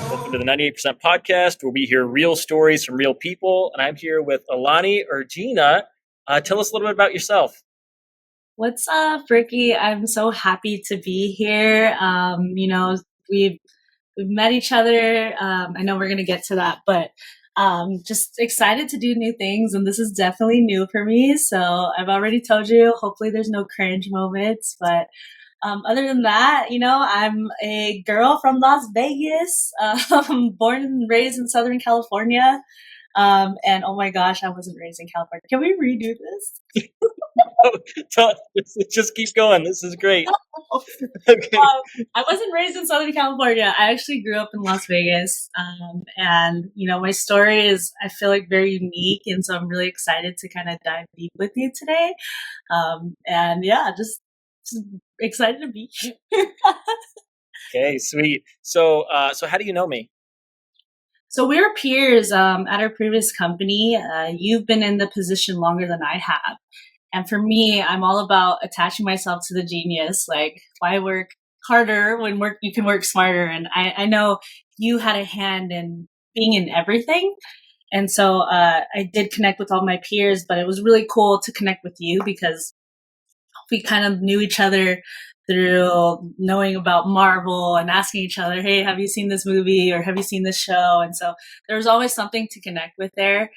Welcome to the 98% podcast, where we hear real stories from real people. And I'm here with Alani Ergina. Tell us a little bit about yourself. What's up, Ricky? I'm so happy to be here. We've met each other. I know we're going to get to that, but just excited to do new things. And this is definitely new for me. So I've already told you, hopefully there's no cringe moments, but other than that, I'm a girl from Las Vegas, born and raised in Southern California. And oh my gosh, I wasn't raised in California. Can we redo this? Just keep going. This is great. Okay. I wasn't raised in Southern California. I actually grew up in Las Vegas. And my story is, I feel like, very unique. And so I'm really excited to kind of dive deep with you today. Just excited to be here. Okay, sweet. So how do you know me? So we were peers at our previous company. You've been in the position longer than I have. And for me, I'm all about attaching myself to the genius. Like, why work harder when you can work smarter? And I know you had a hand in being in everything. And so I did connect with all my peers, but it was really cool to connect with you because we kind of knew each other through knowing about Marvel and asking each other, hey, have you seen this movie or have you seen this show? And so there was always something to connect with there.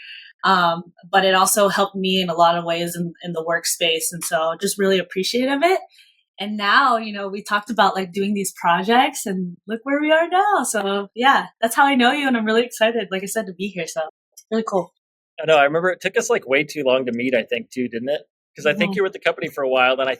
But it also helped me in a lot of ways in the workspace. And so just really appreciative of it. And now, we talked about like doing these projects and look where we are now. So yeah, that's how I know you. And I'm really excited, like I said, to be here. So it's really cool. I know. I remember it took us like way too long to meet, I think, too, didn't it? Because I think you were with the company for a while. Then I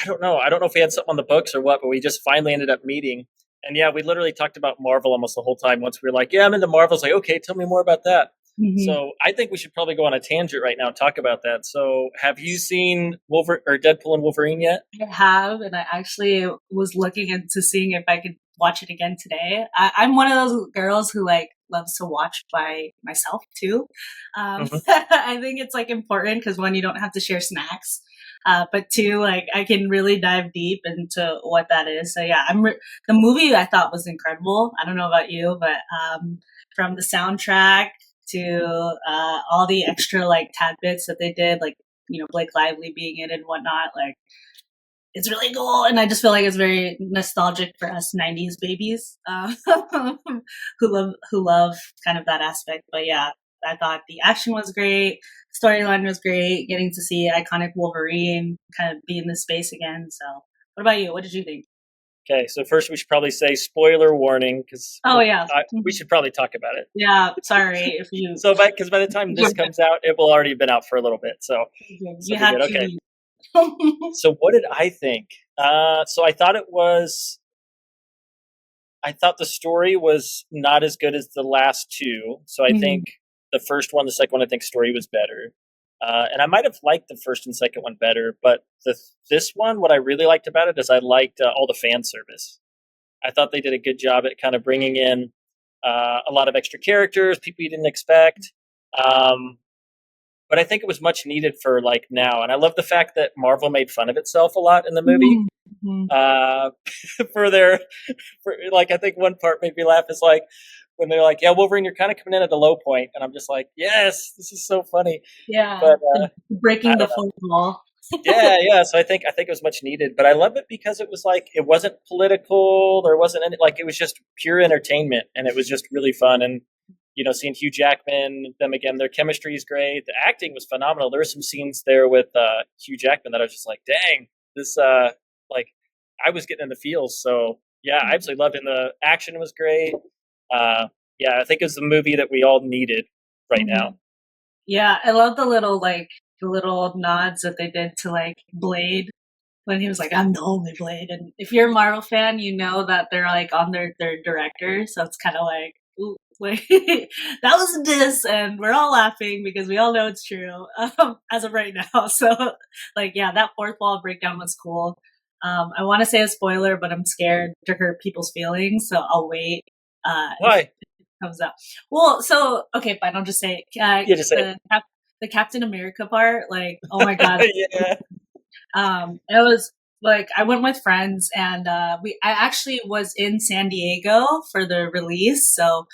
don't know if we had something on the books or what, but we just finally ended up meeting. And yeah, we literally talked about Marvel almost the whole time. Once we were like, yeah, I'm into Marvel. It's like, okay, tell me more about that. Mm-hmm. So I think we should probably go on a tangent right now and talk about that. So have you seen Deadpool and Wolverine yet? I have, and I actually was looking into seeing if I could watch it again today. I'm one of those girls who loves to watch by myself too. I think it's important because one, you don't have to share snacks. But two, I can really dive deep into what that is. So yeah, the movie I thought was incredible. I don't know about you, but from the soundtrack to all the extra tidbits that they did, Blake Lively being in it and whatnot, it's really cool. And I just feel like it's very nostalgic for us 90s babies who love kind of that aspect. But yeah, I thought the action was great. Storyline was great. Getting to see iconic Wolverine kind of be in this space again. So what about you? What did you think? Okay, so first we should probably say spoiler warning because we should probably talk about it. Yeah, sorry if you. So, because by the time this comes out, it will already have been out for a little bit. So you have to. Okay. So what did I think? So I thought the story was not as good as the last two. So I think the first one, the second one, I think story was better. And I might have liked the first and second one better, but this one, what I really liked about it is I liked all the fan service. I thought they did a good job at kind of bringing in a lot of extra characters, people you didn't expect. But I think it was much needed for now. And I love the fact that Marvel made fun of itself a lot in the movie. I think one part made me laugh is when they're like, yeah, Wolverine, you're kind of coming in at the low point. And I'm just like, yes, this is so funny. Yeah. But, breaking the fourth wall. yeah. So I think it was much needed, but I love it because it was it wasn't political. There wasn't any, it was just pure entertainment and it was just really fun. And seeing Hugh Jackman, them again, their chemistry is great. The acting was phenomenal. There were some scenes there with Hugh Jackman that I was just like, dang, this like I was getting in the feels. So yeah, I absolutely loved it. And the action was great. Yeah, I think it was the movie that we all needed right now. Yeah, I love the little nods that they did to like Blade when he was like, "I'm the only Blade." And if you're a Marvel fan, you know that they're like on their director, so it's kind of like, ooh, like that was a diss, and we're all laughing because we all know it's true as of right now. So, like, yeah, that fourth wall breakdown was cool. I want to say a spoiler, but I'm scared to hurt people's feelings, so I'll wait. Why? Comes up. Well, so okay, fine. I'll just say Yeah, just say the Captain America part. Like, oh my god, yeah. it was like I went with friends, and I actually was in San Diego for the release. So,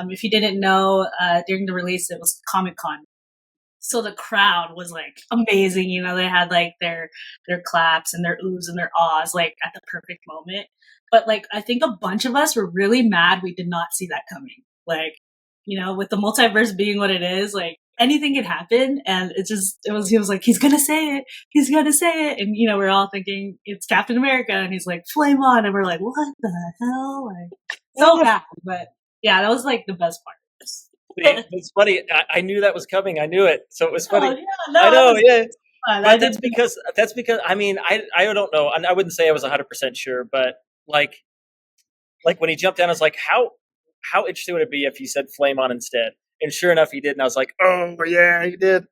if you didn't know, during the release, it was Comic Con. So the crowd was like amazing. They had like their claps and their oohs and their ahs like at the perfect moment. But like I think a bunch of us were really mad we did not see that coming. Like, with the multiverse being what it is, like anything could happen, and he was like, he's gonna say it, and we're all thinking it's Captain America, and he's like, flame on, and we're like, what the hell? Like so bad. But yeah, that was like the best part. It's funny. I knew that was coming. I knew it. So it was funny. Oh, yeah, no, I know, yeah. But that's because I mean, I don't know. I wouldn't say I was 100% sure, but like when he jumped down, I was like, how interesting would it be if he said flame on instead? And sure enough, he did. And I was like, oh yeah, he did.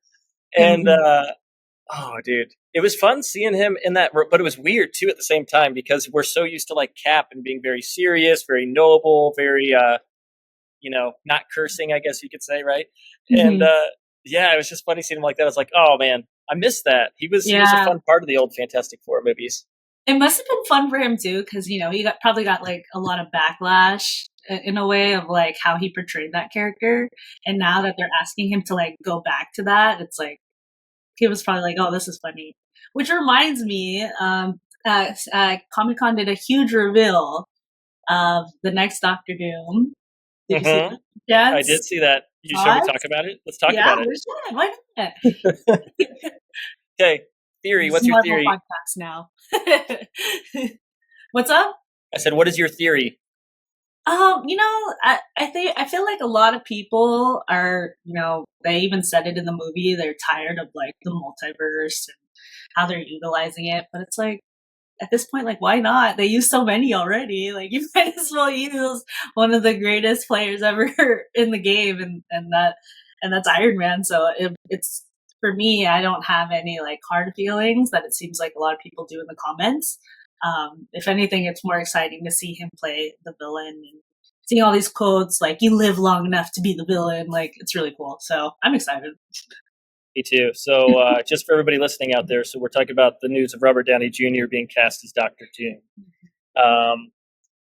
And oh, dude, it was fun seeing him in that, but it was weird too at the same time because we're so used to like Cap and being very serious, very noble, very not cursing, I guess you could say, right? And yeah, it was just funny seeing him like that. I was like, oh man, I missed that. He was a fun part of the old Fantastic Four movies. It must have been fun for him too, because he probably got like a lot of backlash in a way of like how he portrayed that character, and now that they're asking him to like go back to that, it's like he was probably like, oh, this is funny. Which reminds me, Comic-Con did a huge reveal of the next Doctor Doom. Did you see that? Yes, I did see that. Shall we talk about it? Let's talk about it. Yeah, why not? Okay, theory. What's your theory? Podcast now. What's up? I said, what is your theory? I feel like a lot of people are, they even said it in the movie. They're tired of like the multiverse and how they're utilizing it. But it's like, at this point, like, why not? They use so many already. Like, you might as well use one of the greatest players ever in the game, and that's Iron Man. So it's for me, I don't have any like hard feelings that it seems like a lot of people do in the comments. If anything, it's more exciting to see him play the villain and seeing all these quotes like "you live long enough to be the villain." Like, it's really cool. So I'm excited. Me too. So just for everybody listening out there, so we're talking about the news of Robert Downey Jr. being cast as Dr. Doom.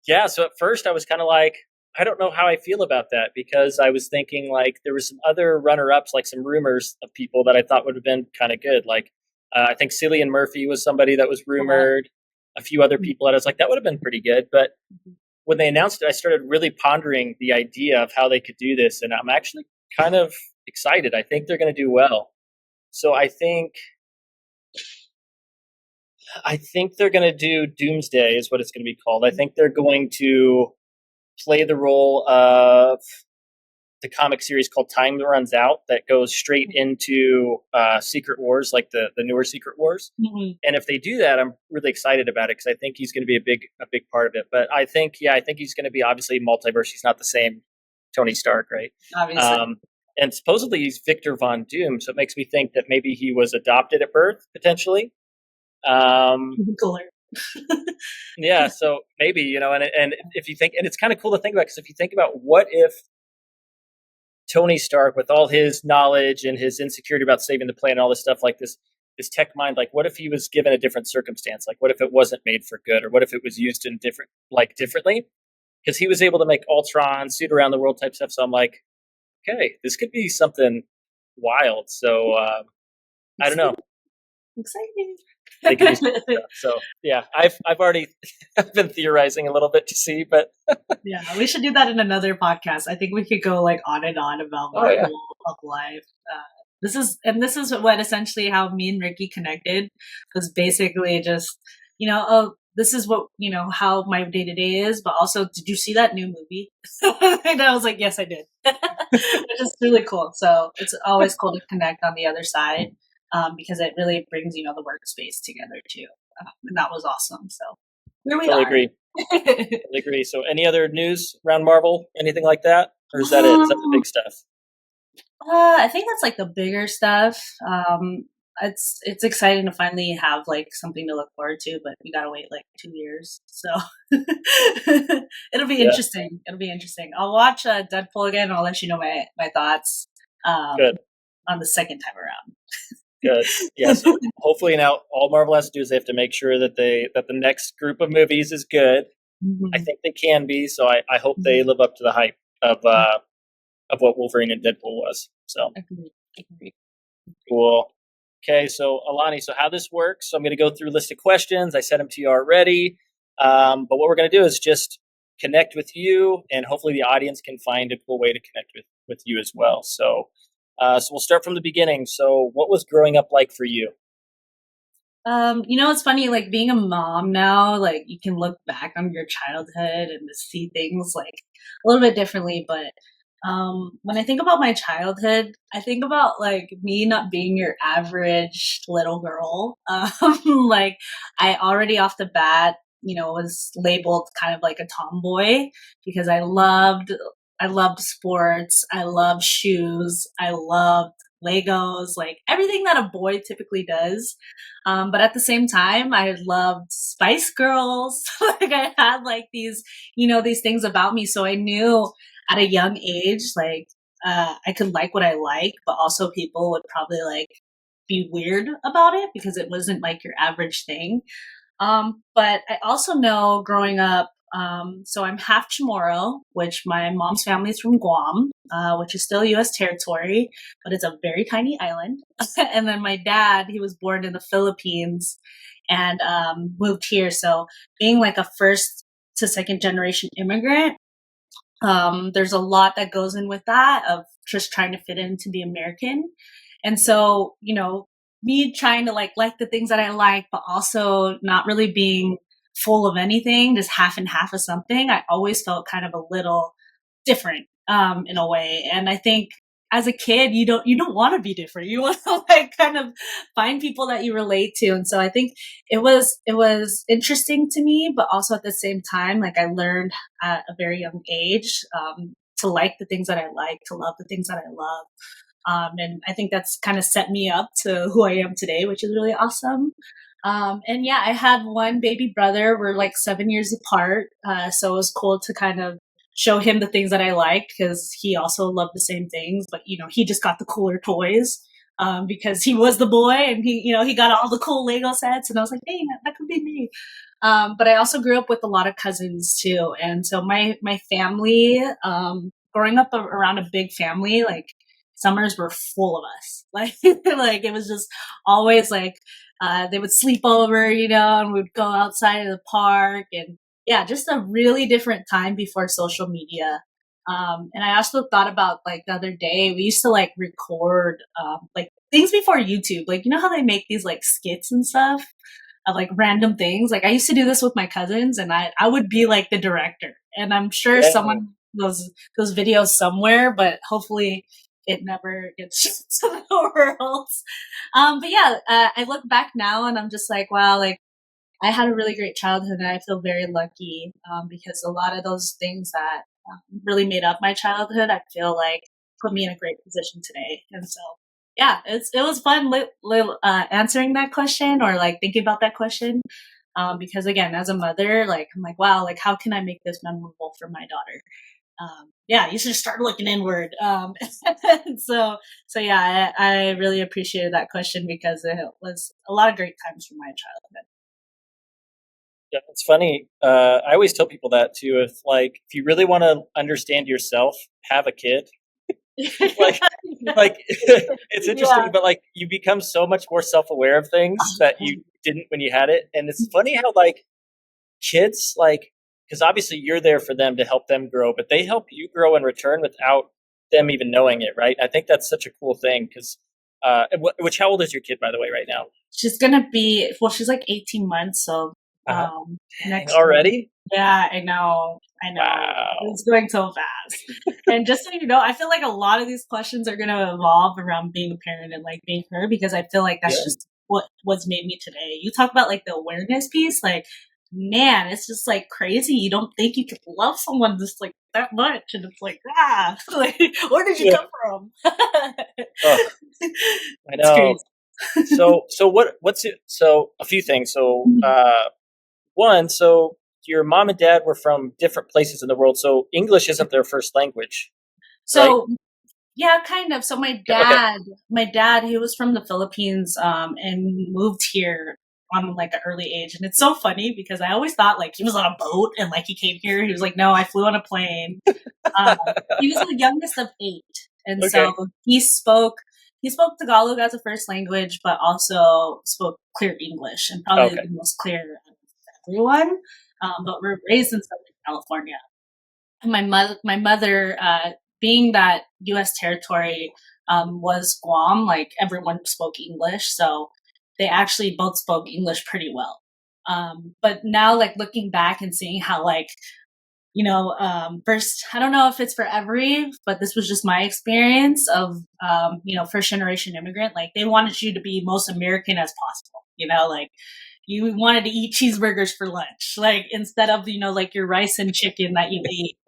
Yeah, so at first I was kind of like, I don't know how I feel about that because I was thinking like there were some other runner-ups, like some rumors of people that I thought would have been kind of good. Like I think Cillian Murphy was somebody that was rumored. A few other people that I was like, that would have been pretty good. But when they announced it, I started really pondering the idea of how they could do this. And I'm actually kind of excited. I think they're going to do well. So I think they're going to do Doomsday is what it's going to be called. I think they're going to play the role of the comic series called Time Runs Out that goes straight into Secret Wars, like the newer Secret Wars. Mm-hmm. And if they do that, I'm really excited about it because I think he's going to be a big part of it. But I think he's going to be obviously multiverse. He's not the same Tony Stark, right? Obviously. And supposedly he's Victor Von Doom, so it makes me think that maybe he was adopted at birth, potentially. Yeah, so maybe, and if you think, and it's kind of cool to think about, because if you think about what if Tony Stark, with all his knowledge and his insecurity about saving the planet and all this stuff, like this tech mind, like what if he was given a different circumstance? Like what if it wasn't made for good, or what if it was used in differently? Because he was able to make Ultron, suit around the world type stuff. So I'm like, okay, this could be something wild. So I don't know. Exciting. they could do some stuff. So yeah, I've already I've been theorizing a little bit to see, but Yeah, we should do that in another podcast. I think we could go like on and on about oh our yeah, goal of life. This is what essentially how me and Ricky connected was basically just, oh, this is what, how my day to day is, but also, did you see that new movie? And I was like, yes, I did, which is really cool. So it's always cool to connect on the other side, because it really brings, the workspace together too. And that was awesome. So here we totally are. agree. Totally agree. So any other news around Marvel, anything like that, or is that it? Is that the big stuff? I think that's like the bigger stuff. It's exciting to finally have like something to look forward to, but we gotta wait like 2 years, so it'll be Yeah, interesting. It'll be interesting. I'll watch Deadpool again. And I'll let you know my thoughts good, on the second time around. good. Yeah. So hopefully now all Marvel has to do is they have to make sure that the next group of movies is good. I Mhm. think they can be. So I hope they live up to the hype of what Wolverine and Deadpool was. So Agreed. Agreed. cool. Okay, so Alani, so how this works? So I'm going to go through a list of questions. I sent them to you already, but what we're going to do is just connect with you, and hopefully the audience can find a cool way to connect with you as well. So we'll start from the beginning. So, what was growing up like for you? It's funny, like being a mom now, like you can look back on your childhood and see things like a little bit differently. But when I think about my childhood, I think about like me not being your average little girl. Like I already off the bat, was labeled kind of like a tomboy because I loved sports, I loved shoes, I loved Legos, like everything that a boy typically does. But at the same time, I loved Spice Girls. Like I had like these things about me. So I knew at a young age, like, I could like what I like, but also people would probably like be weird about it because it wasn't like your average thing. But I also know growing up, so I'm half Chamorro, which my mom's family is from Guam, which is still U.S. territory, but it's a very tiny island. And then my dad, he was born in the Philippines and moved here. So being like a first to second generation immigrant, there's a lot that goes in with that of just trying to fit in to be American. And so, me trying to like the things that I like, but also not really being full of anything, just half and half of something, I always felt kind of a little different in a way. And I think as a kid, you don't want to be different. You want to like kind of find people that you relate to. And so I think it was interesting to me, but also at the same time, like I learned at a very young age to like the things that I like, to love the things that I love. And I think that's kind of set me up to who I am today, which is really awesome. And yeah, I had one baby brother. We're like 7 years apart. So it was cool to kind of show him the things that I liked because he also loved the same things, but he just got the cooler toys. Because he was the boy and he got all the cool Lego sets and I was like, hey, that could be me. But I also grew up with a lot of cousins too. And so my family, growing up around a big family, like summers were full of us. Like, like it was just always like, they would sleep over, and we'd go outside of the park and yeah, just a really different time before social media. And I also thought about like the other day, we used to like record, like things before YouTube, like, how they make these like skits and stuff of like random things. Like I used to do this with my cousins and I would be like the director and I'm sure Yeah, someone those videos somewhere, but hopefully it never gets to the world. But yeah, I look back now and I'm just like, wow, like I had a really great childhood and I feel very lucky, because a lot of those things that really made up my childhood, I feel like put me in a great position today. And so, yeah, it was fun answering that question or like thinking about that question. Because again, as a mother, like I'm like, wow, like how can I make this memorable for my daughter? Yeah, you should start looking inward. So yeah, I really appreciated that question because it was a lot of great times from my childhood. yeah, it's funny. I always tell people that too. If you really want to understand yourself, have a kid. like like it's Yeah. interesting, but like you become so much more self-aware of things that you didn't when you had it. And it's funny how like kids like, because obviously you're there for them to help them grow, but they help you grow in return without them even knowing it, right? I think that's such a cool thing because which how old is your kid, by the way, right now? She's gonna be, well, she's like 18 months, so Uh-huh. Dang, next year. already? Yeah, I know. I know. Wow. It's going so fast. And just so you know, I feel like a lot of these questions are gonna evolve around being a parent and like being her, because I feel like that's Yeah. just what's made me today. You talk about like the awareness piece, like man, it's just like crazy. You don't think you could love someone just like that much, and it's like like where did you Yeah. come from? Oh, I It's crazy. know. So what's it, so a few things. So one, so your mom and dad were from different places in the world, so English isn't their first language, right? So yeah, kind of. So Okay. my dad, he was from the Philippines, and moved here on like an early age. And it's so funny because I always thought like he was on a boat and like he came here. He was like, no, I flew on a plane. Um, he was the youngest of eight, and so Okay. he spoke Tagalog as a first language, but also spoke clear English, and probably Okay. the most clear out of everyone. But we're raised in Southern California. My mother, being that U.S. territory was Guam, like everyone spoke English, so they actually both spoke English pretty well. But now, like looking back and seeing how, like first, I don't know if it's for every, but this was just my experience of, first generation immigrant. Like they wanted you to be most American as possible. Like you wanted to eat cheeseburgers for lunch, like instead of like your rice and chicken that you ate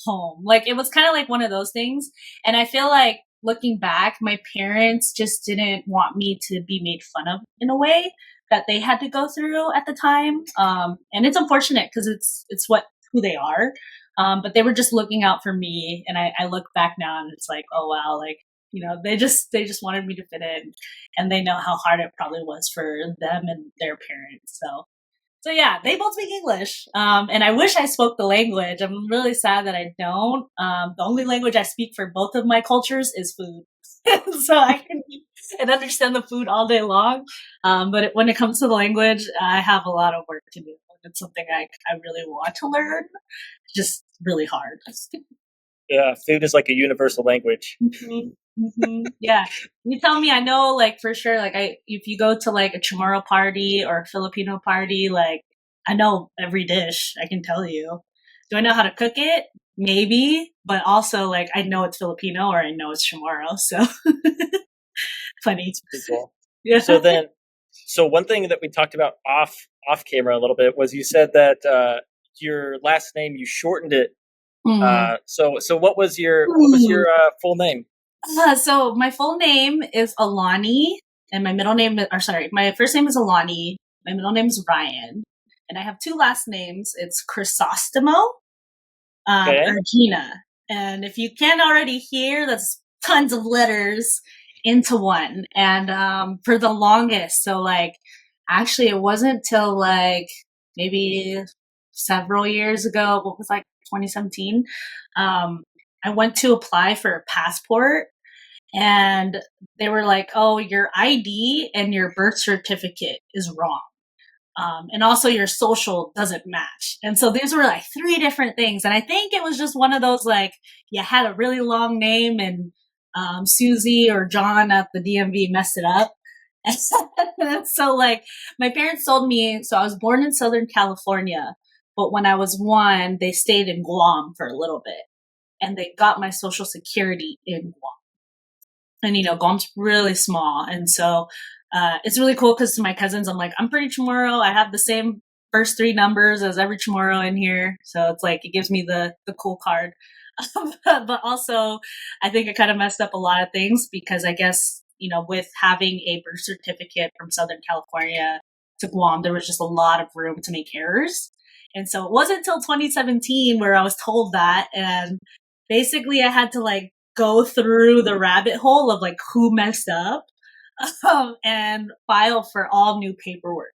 home. Like it was kind of like one of those things. And I feel like looking back, my parents just didn't want me to be made fun of in a way that they had to go through at the time. And it's unfortunate because it's what who they are. But they were just looking out for me, and I look back now and it's like, oh wow, like they just wanted me to fit in, and they know how hard it probably was for them and their parents. So yeah, they both speak English, and I wish I spoke the language. I'm really sad that I don't. The only language I speak for both of my cultures is food, so I can eat and understand the food all day long. When it comes to the language, I have a lot of work to do. It's something I really want to learn. Just really hard. Yeah, food is like a universal language. Yeah, you tell me. I know, like for sure. Like, if you go to like a Chamorro party or a Filipino party, like I know every dish. I can tell you. Do I know how to cook it? Maybe, but also like I know it's Filipino or I know it's Chamorro. So funny. It's pretty cool. Yeah. So then, so one thing that we talked about off camera a little bit was you said that your last name you shortened it. Mm. So what was your full name? So my full name is Alani, and my middle name, or sorry, my first name is Alani. My middle name is Ryan, and I have two last names. It's Chrysostomo, Okay. Ergina, and if you can't already hear, that's tons of letters into one. And for the longest, so like, actually, it wasn't till like maybe several years ago. What was like 2017? Um, I went to apply for a passport, and they were like, "Oh, your ID and your birth certificate is wrong, and also your social doesn't match." And so these were like three different things, and I think it was just one of those like you had a really long name, and Susie or John at the DMV messed it up. And so like my parents told me, so I was born in Southern California, but when I was one, they stayed in Guam for a little bit, and they got my social security in Guam. And Guam's really small, and so it's really cool because to my cousins, I'm like, I'm pretty Chamorro. I have the same first three numbers as every Chamorro in here, so it's like it gives me the cool card. But also, I think it kind of messed up a lot of things because I guess with having a birth certificate from Southern California to Guam, there was just a lot of room to make errors. And so it wasn't until 2017 where I was told that, and basically I had to like go through the rabbit hole of like who messed up, and file for all new paperwork.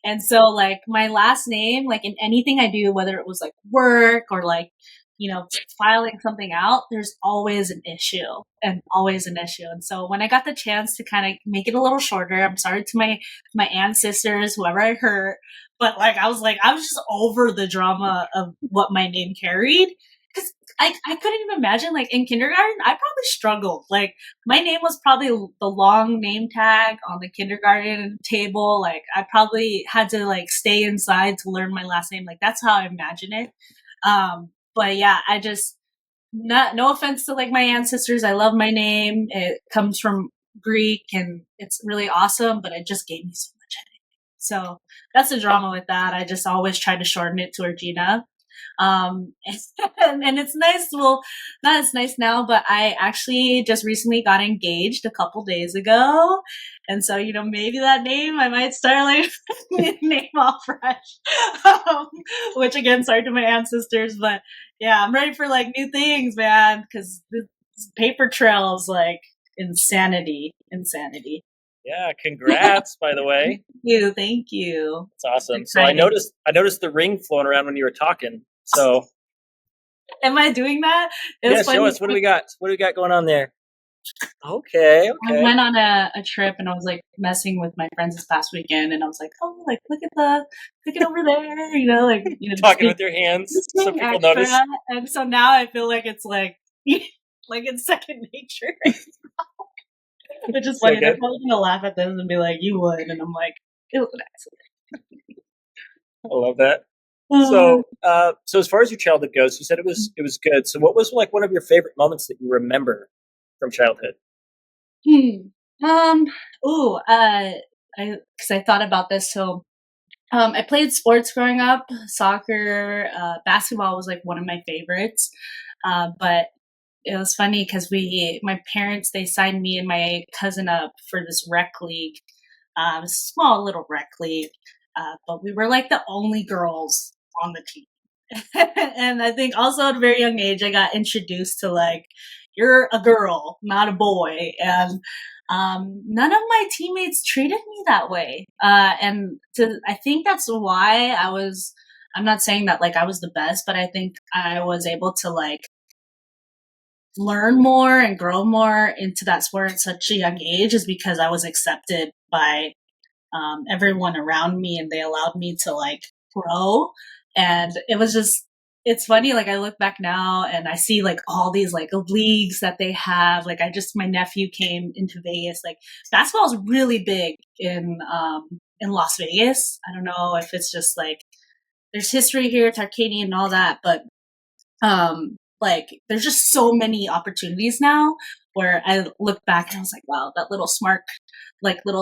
And so like my last name, like in anything I do, whether it was like work or like filing something out, there's always an issue and always an issue. And so when I got the chance to kind of make it a little shorter, I'm sorry to my ancestors, whoever I hurt, but I was just over the drama of what my name carried. Because I couldn't even imagine, in kindergarten, I probably struggled. My name was probably the long name tag on the kindergarten table. I probably had to stay inside to learn my last name. That's how I imagine it. But yeah, I just, no offense to my ancestors. I love my name. It comes from Greek and it's really awesome, but it just gave me so much headache. So that's the drama with that. I just always try to shorten it to Ergina. And it's nice. Well, not as nice now, but I actually just recently got engaged a couple days ago. And so, maybe that name, I might start name all fresh. Which again, sorry to my ancestors, but yeah, I'm ready for new things, man, because this paper trail is insanity. Yeah, congrats, by the way. Thank you. That's awesome. So I noticed the ring floating around when you were talking. So am I doing that? Yeah, show us. What do we got? What do we got going on there? Okay. I went on a trip and I was messing with my friends this past weekend, and I was look at over there, talking with your hands so people extra. notice. And so now I feel it's it's second nature. Which is funny. They're probably gonna laugh at this and be like, "You would," and I'm like, "It was an accident." I love that. So as far as your childhood goes, you said it was good. So what was one of your favorite moments that you remember from childhood? Because I thought about this. So, I played sports growing up, soccer, basketball was one of my favorites. But it was funny because my parents, they signed me and my cousin up for this rec league, small little rec league. But we were the only girls on the team. And I think also at a very young age, I got introduced to you're a girl, not a boy. And none of my teammates treated me that way. I think that's why I'm not saying that I was the best, but I think I was able to learn more and grow more into that sport at such a young age, is because I was accepted by everyone around me, and they allowed me to grow. And it was just, it's funny, I look back now and I see all these leagues that they have. My nephew came into Vegas. Basketball is really big in Las Vegas. I don't know if it's just there's history here, it's Arcadian and all that, but there's just so many opportunities now where I look back and I was wow, that little smart,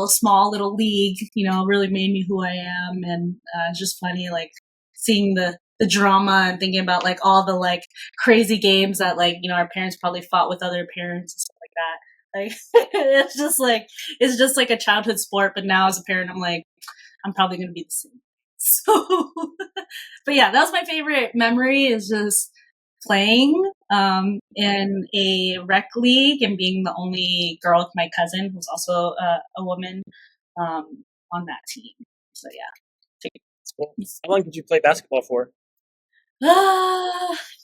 small little league, really made me who I am. And it's just funny, seeing the drama and thinking about all the crazy games that our parents probably fought with other parents and stuff like that. It's just a childhood sport, but now as a parent, I'm probably going to be the same. So, but yeah, that was my favorite memory, is just playing in a rec league and being the only girl with my cousin, who's also a woman, on that team. So yeah. Cool. How long did you play basketball for?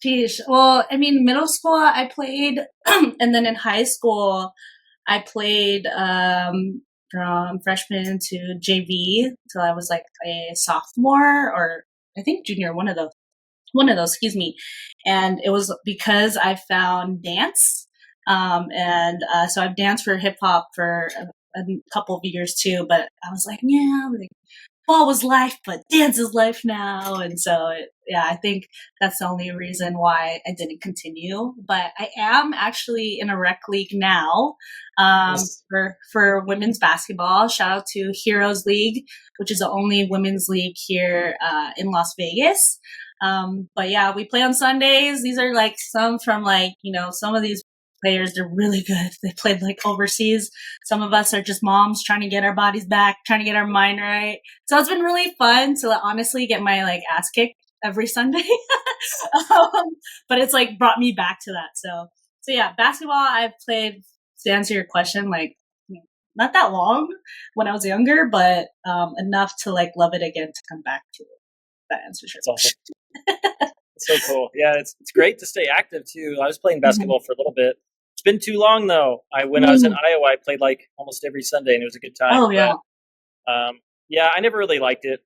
Geez. Well, I mean, middle school I played, and then in high school I played from freshman to JV till I was a sophomore, or I think junior, one of those, excuse me. And it was because I found dance. So I've danced for hip hop for a couple of years too, but I was ball was life, but dance is life now. And so, I think that's the only reason why I didn't continue. But I am actually in a rec league now, for women's basketball. Shout out to Heroes League, which is the only women's league here in Las Vegas. But yeah, we play on Sundays. These are some from some of these players, they're really good. They played overseas. Some of us are just moms trying to get our bodies back, trying to get our mind right. So it's been really fun to honestly get my ass kicked every Sunday. But it's brought me back to that. So yeah, basketball I've played, to answer your question, not that long when I was younger, but enough to love it again to come back to it. That answers your question. So cool. Yeah, it's great to stay active too. I was playing Mhm. basketball for a little bit. It's been too long though. When I was in Mm. Iowa, I played like almost every Sunday, and it was a good time. Oh yeah. But yeah, I never really liked it.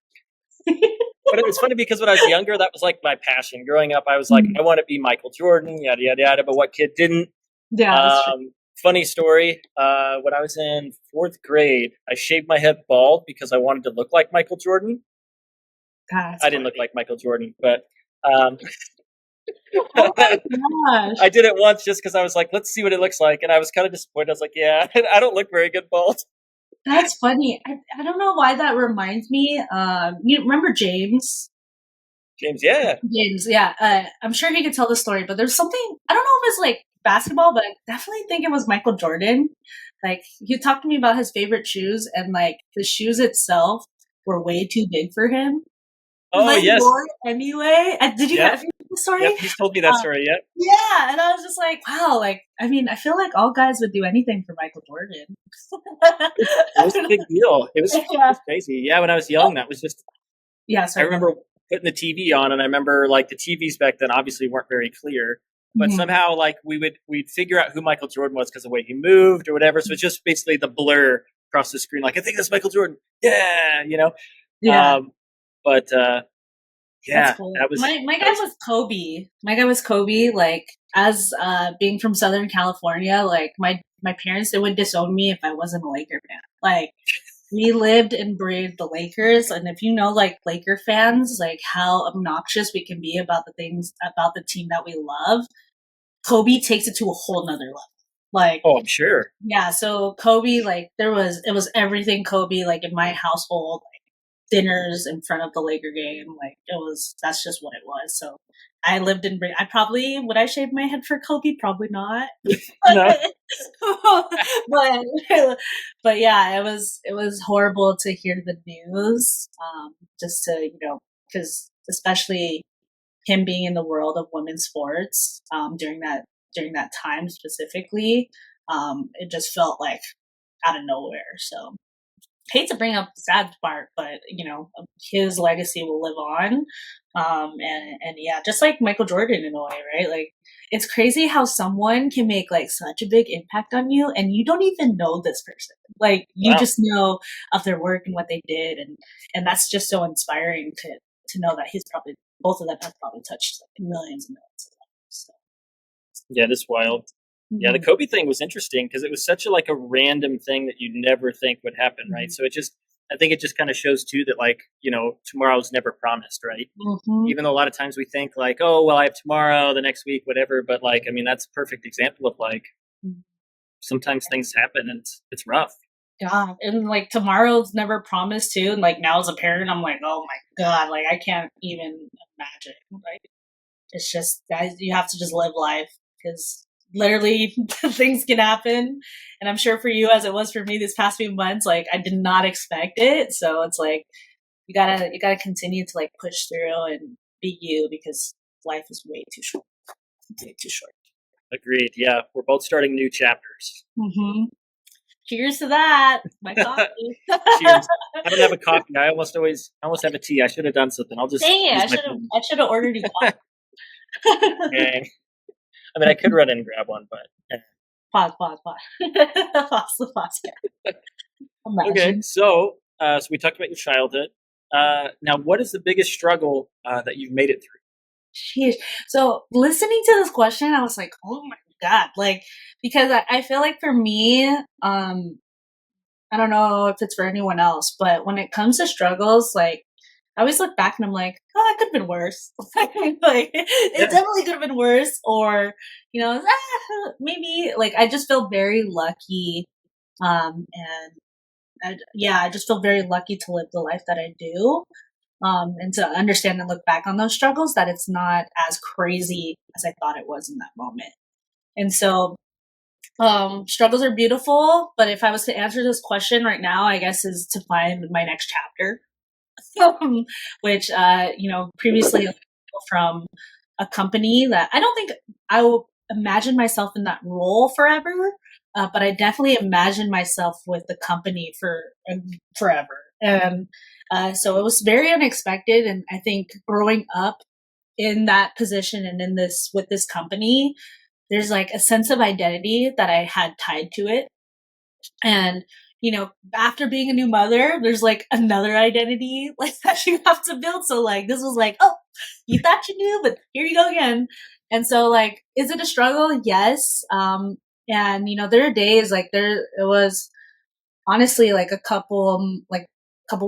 But it was funny because when I was younger, that was like my passion. Growing up, I was like, Mhm. I want to be Michael Jordan, yada yada yada. But what kid didn't? Yeah, that's true. Funny story. When I was in fourth grade, I shaved my head bald because I wanted to look like Michael Jordan. That's I didn't look funny. like Michael Jordan, but um, Oh my I gosh. did it once just because I was like, let's see what it looks like, and I was kind of disappointed. I was like, yeah, I don't look very good bald. That's funny. I don't know why that reminds me. You remember James? James, yeah, James, yeah. I'm sure he could tell the story, but there's something, I don't know if it's like basketball, but I definitely think it was Michael Jordan. Like he talked to me about his favorite shoes, and like the shoes itself were way too big for him. oh But he yes, wore it anyway. Did you yep, have the story? yep. He's told me that story. Yep, Yeah, and I was just like, wow. Like, I mean, I feel like all guys would do anything for Michael Jordan. it was a big deal. It Yeah. was crazy. Yeah, when I was young, that was just. Yeah. I Sorry. Go ahead. remember putting the TV on, and I remember like the TVs back then obviously weren't very clear, but Mhm. somehow like we'd figure out who Michael Jordan was because of the way he moved or whatever. So it's just basically the blur across the screen. Like I think that's Michael Jordan. Yeah, you know. Yeah. Um, but That's yeah, cool. that was My that guy was was Kobe. My guy was Kobe. Like as being from Southern California, like my parents they would disown me if I wasn't a Laker fan. Like we lived and breathed the Lakers, and if you know like Laker fans, like how obnoxious we can be about the things about the team that we love, Kobe takes it to a whole nother level. Like oh, I'm sure. yeah, so Kobe, like it was everything Kobe, like in my household, dinners in front of the Laker game. Like it was, that's just what it was. So I lived in, I probably, would I shave my head for Kobe? Probably not. No, but, but yeah, it was horrible to hear the news. Just to, cause especially him being in the world of women's sports, during that time specifically, it just felt like out of nowhere. So hate to bring up the sad part, but his legacy will live on. And yeah, just like Michael Jordan in a way, right? Like it's crazy how someone can make like such a big impact on you, and you don't even know this person. Like you wow. just know of their work and what they did, and that's just so inspiring to know that he's probably both of them have probably touched like millions and millions of lives. So, Yeah, this wild. Yeah, the mhm. Kobe thing was interesting because it was such a like a random thing that you'd never think would happen, right? Mhm. So I think it just kind of shows too that like tomorrow's never promised, right? Mhm. Even though a lot of times we think like, oh well, I have tomorrow, the next week, whatever. But like, I mean, that's a perfect example of like sometimes things happen and it's rough. Yeah, and like tomorrow's never promised too. And like now as a parent, I'm like, oh my god, like I can't even imagine. Like it's just guys, you have to just live life because literally things can happen. And I'm sure for you, as it was for me this past few months, like I did not expect it. So it's like you gotta continue to like push through and be you because life is way too short. Way too short. Agreed. Yeah, we're both starting new chapters. Mm-hmm. Cheers to that. My coffee. Cheers. I don't have a coffee. I almost have a tea. I should have done something. I'll just Dang it! use my phone. I should have ordered you coffee. Dang. I mean, I could run in and grab one, but Pause. Pause the podcast. okay. Imagine. So we talked about your childhood. Now, what is the biggest struggle that you've made it through? Sheesh. So listening to this question, I was like, oh my god, like because I feel like for me, I don't know if it's for anyone else, but when it comes to struggles, like I always look back and I'm like, oh, that could have been worse. Like it Yeah. definitely could have been worse, or maybe like I just feel very lucky, and yeah, I just feel very lucky to live the life that I do, and to understand and look back on those struggles that it's not as crazy as I thought it was in that moment. And so, struggles are beautiful, but if I was to answer this question right now, I guess is to find my next chapter, which, previously from a company that I don't think I will imagine myself in that role forever, but I definitely imagine myself with the company for forever. And so it was very unexpected. And I think growing up in that position and in this with this company, there's like a sense of identity that I had tied to it. And after being a new mother, there's like another identity like that you have to build. So like this was like, oh, you thought you knew, but here you go again. And so like, is it a struggle? Yes. And there are days like it was honestly like a couple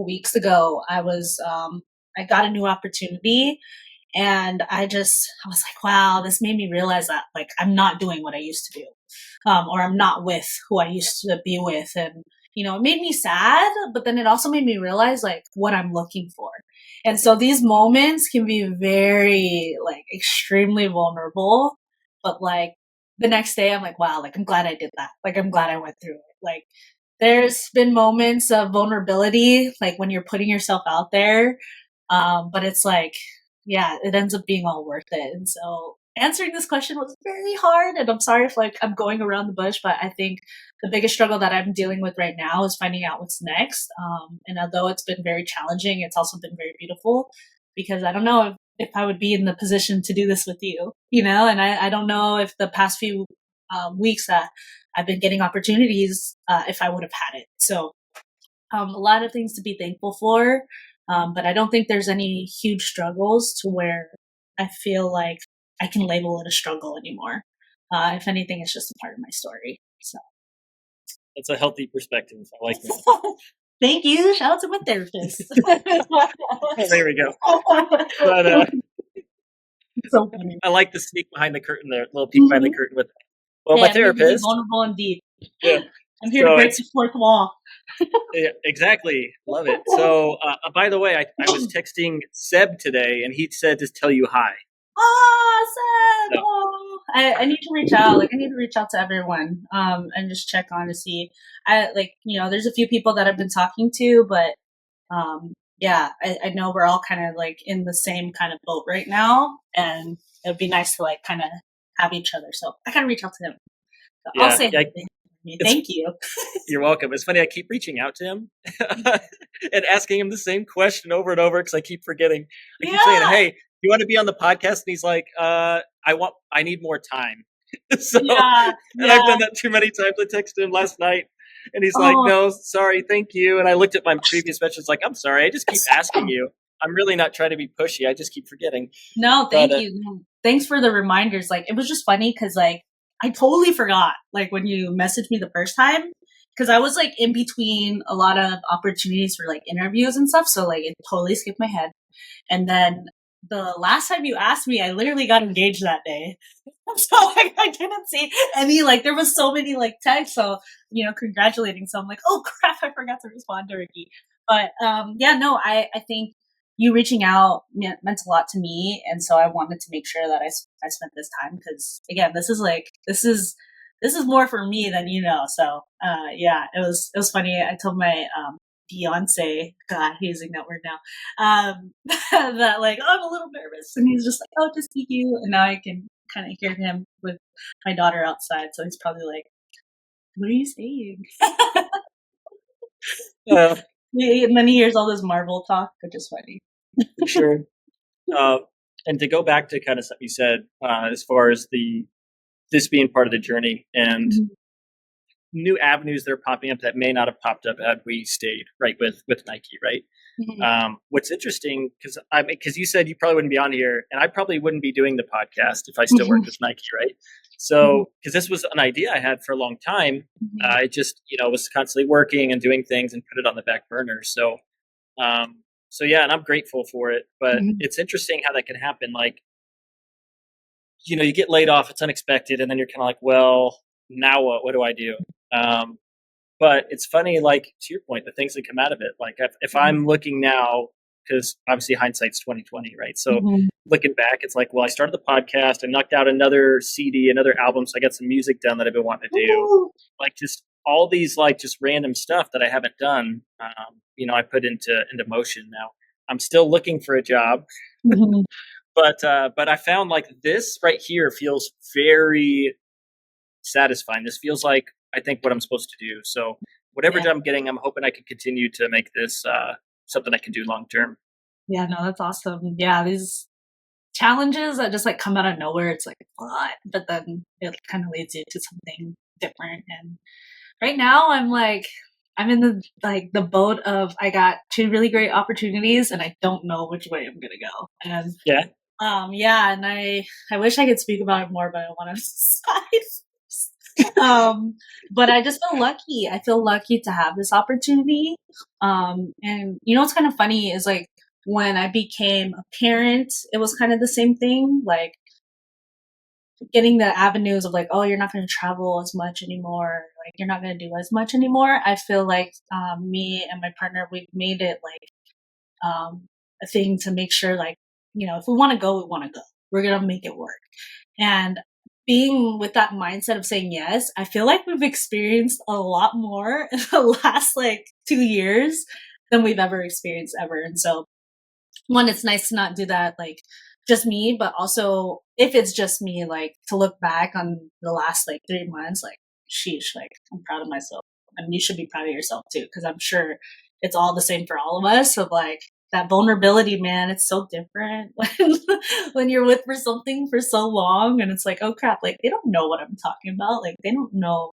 weeks ago, I got a new opportunity, and I was like, wow, this made me realize that like I'm not doing what I used to do, or I'm not with who I used to be with. And, it made me sad, but then it also made me realize like what I'm looking for. And so these moments can be very like extremely vulnerable, but like the next day I'm like, wow, like I'm glad I did that. Like I'm glad I went through it. Like there's been moments of vulnerability, like when you're putting yourself out there. But it's like, yeah, it ends up being all worth it. And so answering this question was very hard. And I'm sorry if like I'm going around the bush, but I think the biggest struggle that I'm dealing with right now is finding out what's next. And although it's been very challenging, it's also been very beautiful, because I don't know if I would be in the position to do this with you, and I don't know if the past few weeks that I've been getting opportunities, if I would have had it. So a lot of things to be thankful for. But I don't think there's any huge struggles to where I feel like I can label it a struggle anymore. If anything, it's just a part of my story. So That's a healthy perspective. I like that. Thank you. Shout out to my therapist. There we go. But so funny. I like the sneak behind the curtain there, little peek behind the curtain with. Well, my therapist. Really vulnerable indeed. Yeah. I'm here to break the fourth wall. Yeah, exactly. Love it. So, by the way, I was texting Seb today, and he said to tell you hi. Oh, Seb! So. Oh, I need to reach out. Like, I need to reach out to everyone, and just check on to see. There's a few people that I've been talking to, but, yeah, I know we're all kind of like in the same kind of boat right now, and it would be nice to like kind of have each other. So I gotta reach out to them. So yeah, I'll say thank you. You're welcome. It's funny. I keep reaching out to him and asking him the same question over and over because I keep forgetting. I keep saying, "Hey, you want to be on the podcast?" And he's like, I need more time." So, and I've done that too many times. I texted him last night, and he's like, "No, sorry, thank you." And I looked at my previous messages, like, "I'm sorry. I just keep asking you. I'm really not trying to be pushy. I just keep forgetting." No, thank you. Thanks for the reminders. Like, it was just funny because, like, I totally forgot, like, when you messaged me the first time, because I was, like, in between a lot of opportunities for, like, interviews and stuff. So, like, it totally skipped my head. And then the last time you asked me, I literally got engaged that day. So, like, I didn't see any, like, there was so many, like, texts. So, congratulating. So I'm like, oh, crap, I forgot to respond to Ricky. But, I think you reaching out meant a lot to me, and so I wanted to make sure that I spent this time, because again, this is more for me than So it was funny. I told my fiance, God, using that word now, that like, oh, I'm a little nervous, and he's just like, oh, just be you. And now I can kind of hear him with my daughter outside, so he's probably like, what are you saying? And then he hears all this Marvel talk, which is funny. For sure. And to go back to kind of something you said, as far as this being part of the journey and new avenues that are popping up that may not have popped up had we stayed right with Nike, right? Mm-hmm. What's interesting, because you said you probably wouldn't be on here, and I probably wouldn't be doing the podcast if I still worked with Nike, right? So, because this was an idea I had for a long time, I just was constantly working and doing things and put it on the back burner. So, yeah, and I'm grateful for it. But it's interesting how that can happen. Like, you get laid off, it's unexpected, and then you're kind of like, well, now what? What do I do? But it's funny, like, to your point, the things that come out of it. Like, if I'm looking now, because obviously hindsight's 2020, right? So looking back, it's like, well, I started the podcast, I knocked out another CD, another album, so I got some music done that I've been wanting to do. Like, just all these, like, just random stuff that I haven't done, I put into motion now. I'm still looking for a job, but I found, like, this right here feels very satisfying. This feels like, I think, what I'm supposed to do. So whatever job I'm getting, I'm hoping I can continue to make this something I can do long term. Yeah, no, that's awesome. Yeah, these challenges that just like come out of nowhere. It's like, what? But then it kind of leads you to something different. And right now I'm in the boat of I got two really great opportunities and I don't know which way I'm gonna go. And Yeah. yeah, and I wish I could speak about it more, but I want to decide. But I just feel lucky. I feel lucky to have this opportunity. And you know what's kind of funny is like when I became a parent, it was kind of the same thing. Like getting the avenues of like, oh, you're not going to travel as much anymore. Like you're not going to do as much anymore. I feel like me and my partner, we've made it like a thing to make sure like, you know, if we want to go, we want to go. We're going to make it work. And being with that mindset of saying yes, I feel like we've experienced a lot more in the last like 2 years than we've ever experienced ever. And so one, it's nice to not do that like just me, but also if it's just me, like to look back on the last like 3 months, like sheesh, like I'm proud of myself. And you should be proud of yourself too, because I'm sure it's all the same for all of us. Of like that vulnerability, man, it's so different when you're with for something for so long, and it's like, oh crap, like they don't know what I'm talking about, like they don't know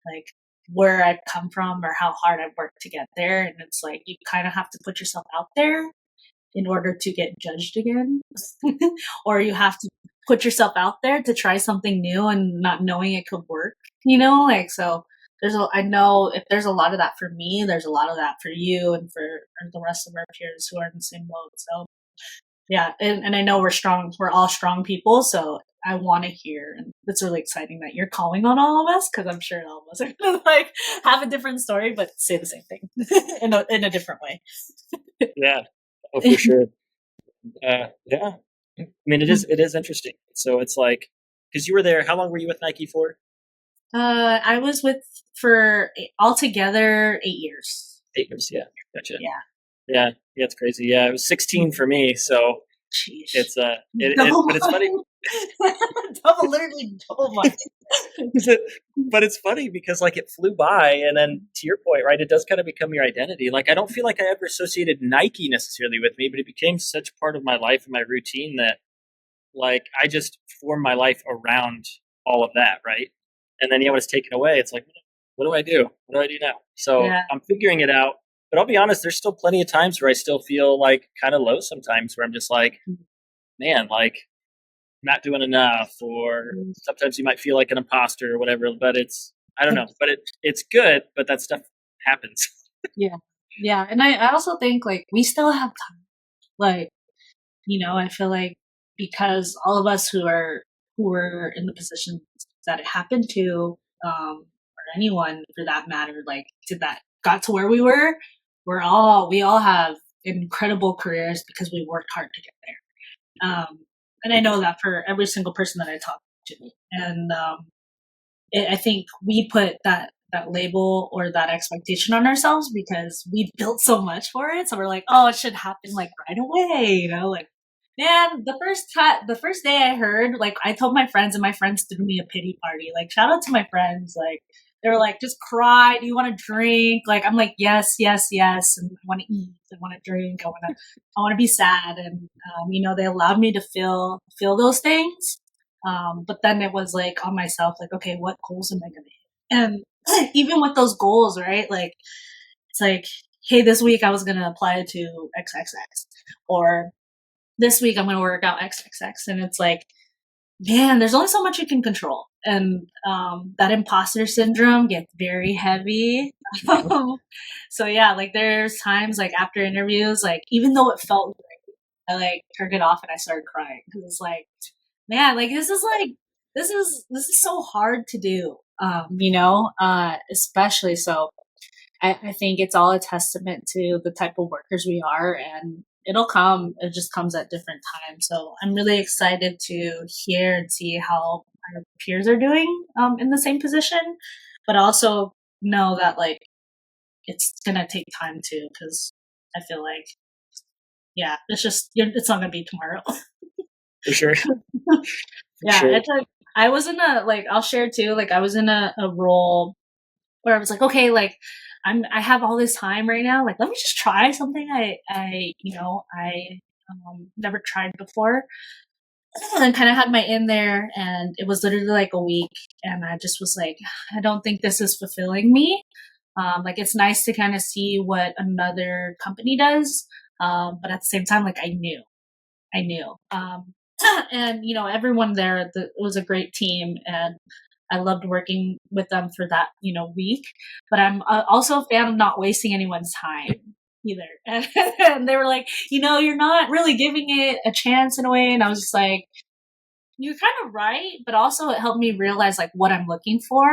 like where I've come from or how hard I've worked to get there, and it's like you kind of have to put yourself out there in order to get judged again. Or you have to put yourself out there to try something new and not knowing it could work, you know? Like, so I know if there's a lot of that for me, there's a lot of that for you and for the rest of our peers who are in the same boat. So yeah. And I know we're all strong people. So I want to hear, and it's really exciting that you're calling on all of us, because I'm sure all of us are gonna like have a different story, but say the same thing in a different way. Yeah. Oh, for sure. Yeah. I mean, it is interesting. So it's like, because you were there, how long were you with Nike for? I was with for altogether 8 years. 8 years. Yeah. Gotcha. Yeah. Yeah. Yeah. It's crazy. Yeah. It was 16 for me. So Sheesh. it's, Double but it's funny. literally double mine. But it's funny because like it flew by, and then to your point, right, it does kind of become your identity. Like I don't feel like I ever associated Nike necessarily with me, but it became such part of my life and my routine that like I just formed my life around all of that, right? And then when it's taken away, it's like, what do I do? What do I do now? So Yeah. I'm figuring it out. But I'll be honest, there's still plenty of times where I still feel like kind of low sometimes, where I'm just like, man, like not doing enough, or sometimes you might feel like an imposter or whatever, but I don't know, but it's good, but that stuff happens. Yeah. Yeah. And I also think like we still have time. Like, you know, I feel like because all of us who were in the positions that it happened to, or anyone for that matter, like did that got to where we were, we all have incredible careers because we worked hard to get there. And I know that for every single person that I talk to. And I think we put that label or that expectation on ourselves because we built so much for it. So we're like, oh, it should happen like right away, you know, like man, the first day I heard, like I told my friends and my friends threw me a pity party. Like shout out to my friends. Like they were like, just cry. Do you want to drink? Like I'm like, yes, yes, yes. And I want to eat. I want to drink. I want to be sad. And you know, they allowed me to feel those things. But then it was like on myself, like, okay, what goals am I going to hit? And even with those goals, right? Like it's like, hey, this week I was going to apply to XXX, or this week I'm going to work out XXX. And it's like, man, there's only so much you can control. And that imposter syndrome gets very heavy. So yeah, like there's times like after interviews, like even though it felt great, I like turned it off and I started crying because it's like, man, like this is so hard to do. You know, especially so I think it's all a testament to the type of workers we are, and it just comes at different times. So I'm really excited to hear and see how our peers are doing in the same position, but also know that like it's gonna take time too, because I feel like yeah, it's not gonna be tomorrow. For sure. Yeah, Sure. it's like I was in a like I'll share too. Like I was in a role where I was like, okay, like I have all this time right now. Like, let me just try something I never tried before. and kind of had my in there, and it was literally like a week, and I just was like, I don't think this is fulfilling me. Like it's nice to kind of see what another company does, but at the same time, like I knew, and everyone there, it was a great team, and I loved working with them for that week. But I'm also a fan of not wasting anyone's time either. And they were like, you're not really giving it a chance in a way, and I was just like, you're kind of right, but also it helped me realize like what I'm looking for.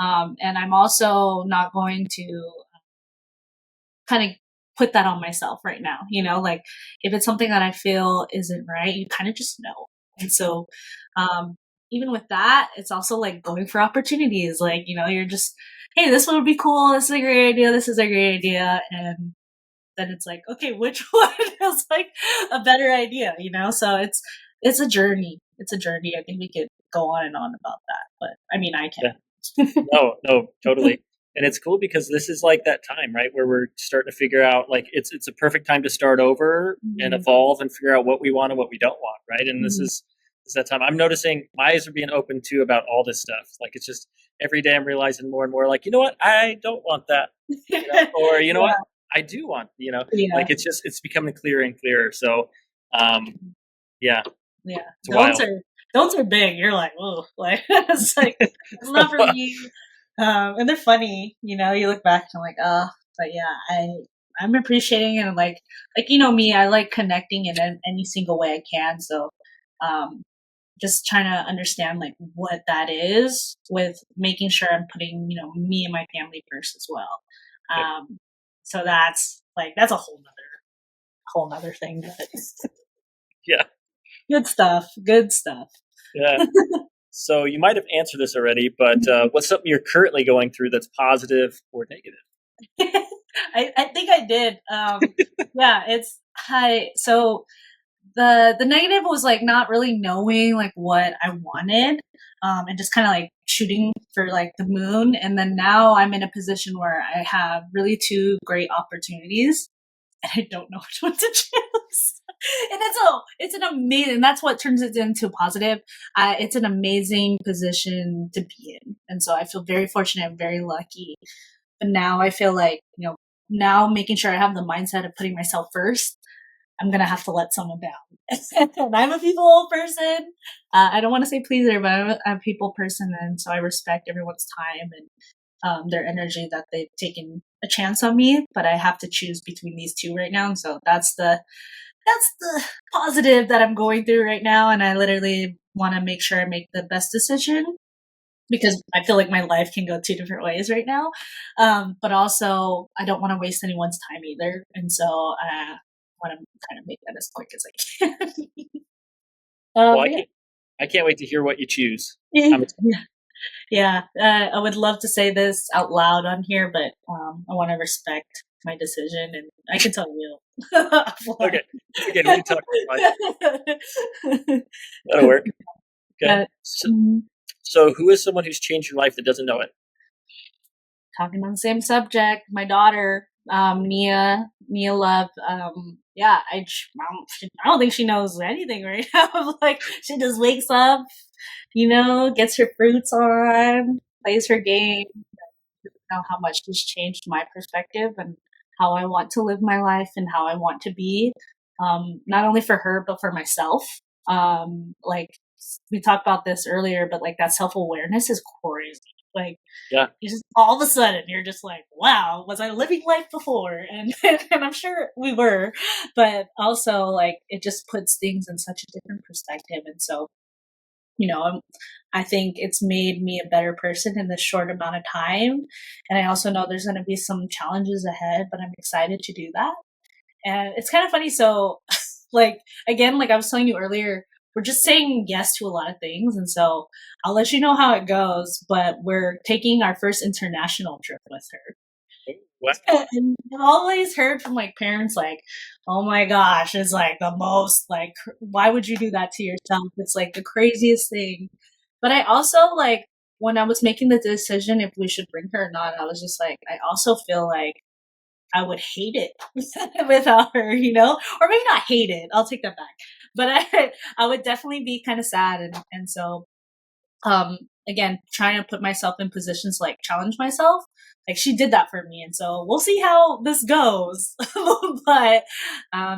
And I'm also not going to kind of put that on myself right now. Like if it's something that I feel isn't right, you kind of just know. And so, um, even with that, it's also like going for opportunities. Like, you're just, hey, this one would be cool. This is a great idea. This is a great idea. And then it's like, okay, which one is like a better idea, So it's a journey. It's a journey. I think we could go on and on about that, but I mean, I Yeah. can. No, totally. And it's cool because this is like that time, right, where we're starting to figure out like it's a perfect time to start over and Mhm. evolve and figure out what we want and what we don't want, right? And this Mhm. is that time. I'm noticing my eyes are being open too about all this stuff. Like it's just every day I'm realizing more and more like, you know what, I don't want that. Or you know Yeah, what, I do want, yeah, like it's becoming clearer and clearer. So yeah, yeah. it's wild. Don'ts are big. You're like, oh, like it's like it's not for me. And they're funny, You look back and I'm like, oh, but yeah, I'm appreciating it. And like me, I like connecting in any single way I can. So, um, just trying to understand like what that is with making sure I'm putting me and my family first as well. Yep. So that's a whole nother thing. But Yeah. good stuff. Good stuff. Yeah. So you might have answered this already, but what's something you're currently going through that's positive or negative? I think I did. Yeah, it's hi. So the negative was like not really knowing like what I wanted, and just kind of like shooting for like the moon. And then now I'm in a position where I have really two great opportunities, and I don't know which one to choose. And it's an amazing. That's what turns it into positive. It's an amazing position to be in, and so I feel very fortunate. I'm very lucky. But now I feel like now making sure I have the mindset of putting myself first, I'm gonna have to let someone down. And I'm a people person. I don't want to say pleaser, but I'm a people person, and so I respect everyone's time and their energy that they've taken a chance on me. But I have to choose between these two right now, and so that's the positive that I'm going through right now. And I literally want to make sure I make the best decision because I feel like my life can go two different ways right now. But also, I don't want to waste anyone's time either. And so I want to kind of make that as quick as I can. Well, But I can't wait to hear what you choose. yeah. I'm Yeah. I would love to say this out loud on here, but I want to respect my decision and I can tell you. okay. Again, we can talk. That'll work. Okay. But, So, so, who is someone who's changed your life that doesn't know it? talking on the same subject, my daughter, Nia Love. Yeah, I don't think she knows anything right now. Like she just wakes up, gets her fruits on, plays her game. Know how much she's changed my perspective and how I want to live my life and how I want to be, not only for her but for myself. Like we talked about this earlier, but like that self awareness is crazy. Like Yeah. you just all of a sudden you're just like, wow, was I living life before? And and I'm sure we were, but also like it just puts things in such a different perspective. And so I think it's made me a better person in this short amount of time. And I also know there's going to be some challenges ahead, but I'm excited to do that. And it's kind of funny. So, like, again, like I was telling you earlier, we're just saying yes to a lot of things. And so I'll let you know how it goes, but we're taking our first international trip with her. Wow. And I've always heard from like parents like, oh my gosh, it's like the most like why would you do that to yourself? It's like the craziest thing. But I also like when I was making the decision if we should bring her or not, I was just like I also feel like I would hate it without her, or maybe not hate it. I'll take that back. But I would definitely be kind of sad. And so, again, trying to put myself in positions like challenge myself, like she did that for me. And so we'll see how this goes. But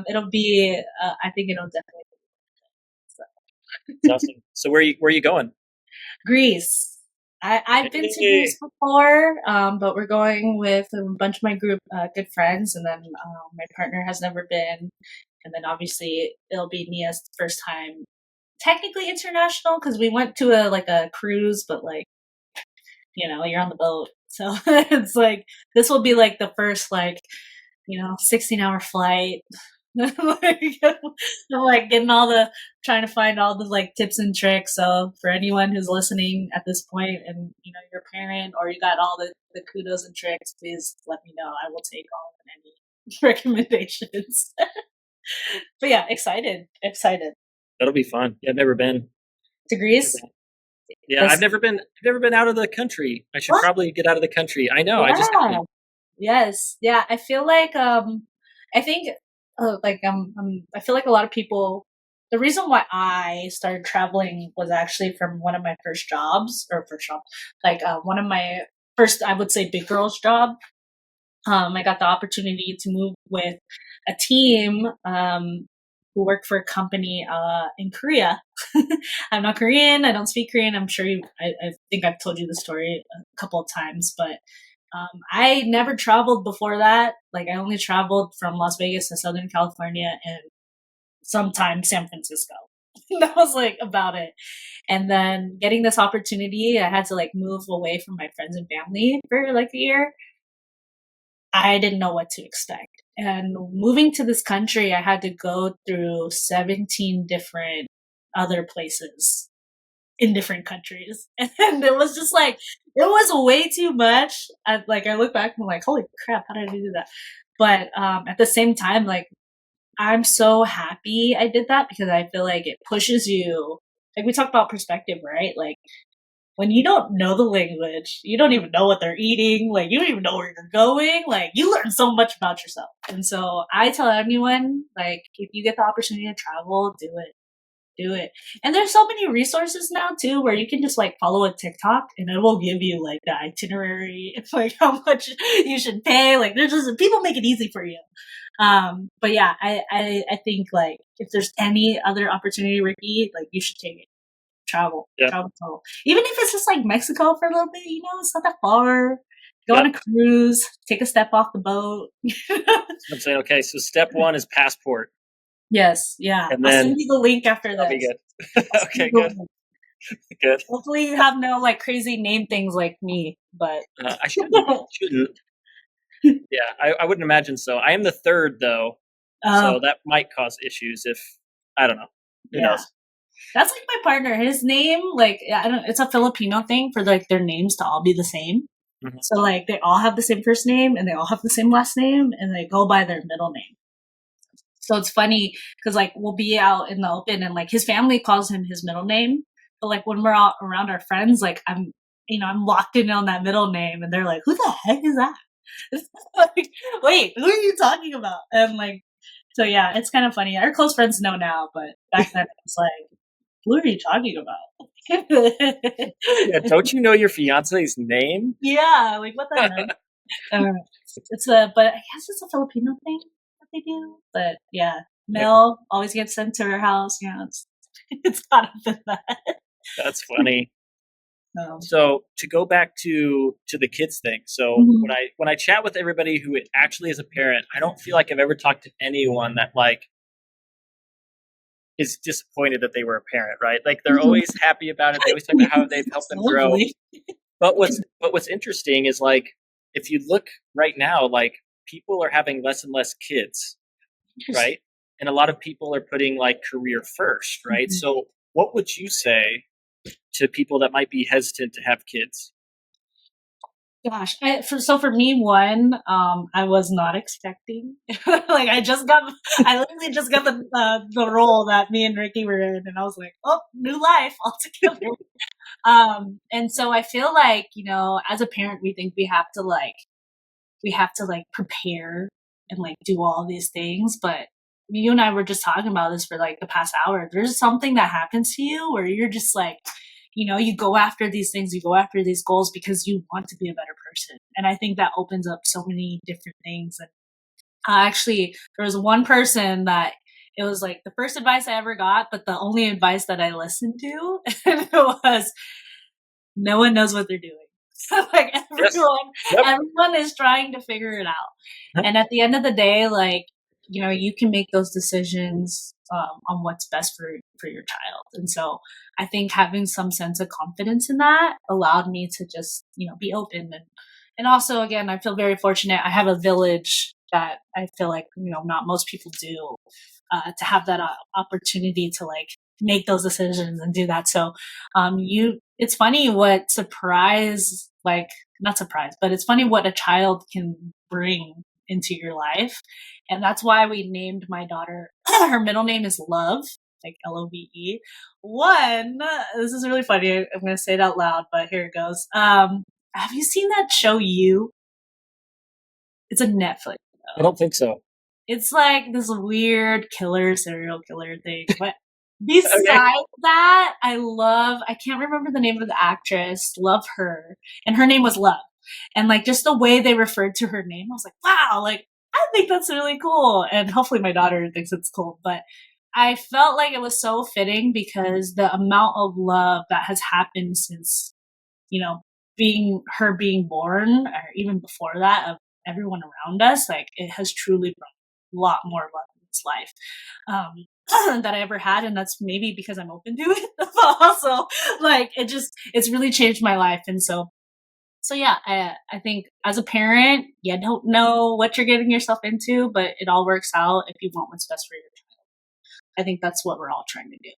it'll be, I think it'll definitely be so. It's awesome. So where are you going? Greece. I've been to Hey, Greece before, but we're going with a bunch of my group, good friends, and then my partner has never been, and then obviously it'll be Nia's first time, technically international, because we went to a cruise, but like you're on the boat, so it's like this will be like the first 16-hour flight. like, I'm like getting trying to find all the like tips and tricks. So for anyone who's listening at this point and you're a parent or you got all the kudos and tricks, please let me know. I will take all and any recommendations. But yeah, excited. that'll be fun. Yeah, I've never been. To Greece? Yeah, This, I've never been out of the country. I should what? probably get out of the country. I know. I just Yeah. haven't. Yes. Yeah. I feel like I think I feel like a lot of people, the reason why I started traveling was actually from one of my first jobs, or first job, like one of my first, I would say, big girls job. I got the opportunity to move with a team who worked for a company in Korea. I'm not Korean. I don't speak Korean. I'm sure I think I've told you the story a couple of times, but I never traveled before that. Like I only traveled from Las Vegas to Southern California and sometime San Francisco. That was like about it. And then getting this opportunity, I had to like move away from my friends and family for like a year. I didn't know what to expect. And moving to this country, I had to go through 17 different other places in different countries. And it was just like, it was way too much. I look back and I'm like, holy crap, how did I do that? But at the same time, like, I'm so happy I did that because I feel like it pushes you. Like we talked about perspective, right? Like when you don't know the language, you don't even know what they're eating, like you don't even know where you're going, like you learn so much about yourself. And so I tell anyone, like, if you get the opportunity to travel, do it. Do it. And there's so many resources now too where you can just like follow a TikTok and it will give you like the itinerary, it's like how much you should pay. Like there's just people make it easy for you. But yeah, I think like if there's any other opportunity, Ricky, like you should take it. Travel, Yeah, travel. Even if it's just like Mexico for a little bit, it's not that far. Go yeah. on a cruise, take a step off the boat. I'm saying okay. So step one is passport, Yes, yeah. and I'll send then you the link after that'll be this. good. I'll send Okay, you the good, link. good. Hopefully you have no like crazy name things like me, but I shouldn't. Yeah, I wouldn't imagine so. I am the third though, oh so that might cause issues if I don't know. Who yeah. knows? That's like my partner. His name, like I don't it's a Filipino thing for like their names to all be the same. Mhm. So like they all have the same first name and they all have the same last name and they go by their middle name. So it's funny because like we'll be out in the open and like his family calls him his middle name, but like when we're out around our friends, like I'm locked in on that middle name, and they're like, "Who the heck is that?" It's like, wait, who are you talking about? And like, so yeah, it's kind of funny. Our close friends know now, but back then it's like, who are you talking about? Yeah, don't you know your fiance's name? Yeah, like what the heck? Uh, but I guess it's a Filipino thing that they do. But yeah, Yeah, mail always gets sent to her house. It's it's gotta been that. that's funny. Um, So to go back to the kids thing. So mhm. when I chat with everybody who actually is a parent, I don't feel like I've ever talked to anyone that like is disappointed that they were a parent, right? Like they're Mhm. always happy about it. They always talk about how they've helped them grow. Lovely. But what's interesting is like if you look right now, like people are having less and less kids, right? And a lot of people are putting like career first, right? Mhm. So what would you say to people that might be hesitant to have kids? Gosh, for me, one, I was not expecting. Like I literally just got the role that me and Ricky were in, and I was like, oh, new life altogether. And so I feel like as a parent, we think we have to like we have to like prepare and like do all these things. But you and I were just talking about this for like the past hour. There's something that happens to you where you're just like, you go after these things, you go after these goals because you want to be a better person. And I think that opens up so many different things. And actually, there was one person that it was like the first advice I ever got, but the only advice that I listened to, and it was, no one knows what they're doing. Like Yes. Yep. everyone is trying to figure it out. Mhm. And at the end of the day, like, you can make those decisions on what's best for your child. And so I think having some sense of confidence in that allowed me to just, be open. And also, again, I feel very fortunate. I have a village that I feel like, not most people do, to have that opportunity to like make those decisions and do that. So, it's funny what surprise, like not surprise, but it's funny what a child can bring into your life. And that's why we named my daughter, her middle name is Love, like Love. One, this is really funny. I'm going to say it out loud, but here it goes. Have you seen that show, You? It's a Netflix. I don't think so. It's like this weird serial killer thing. But Okay. besides that, I can't remember the name of the actress, love her. And her name was Love. And like just the way they referred to her name, I was like, wow, like I think that's really cool. And hopefully my daughter thinks it's cool. But I felt like it was so fitting because the amount of love that has happened since, you know, being born or even before that of everyone around us, like it has truly brought a lot more love in this life that I ever had. And that's maybe because I'm open to it. But also like it's really changed my life. And so yeah, I think as a parent, you don't know what you're getting yourself into, but it all works out if you want what's best for your child. I think that's what we're all trying to do.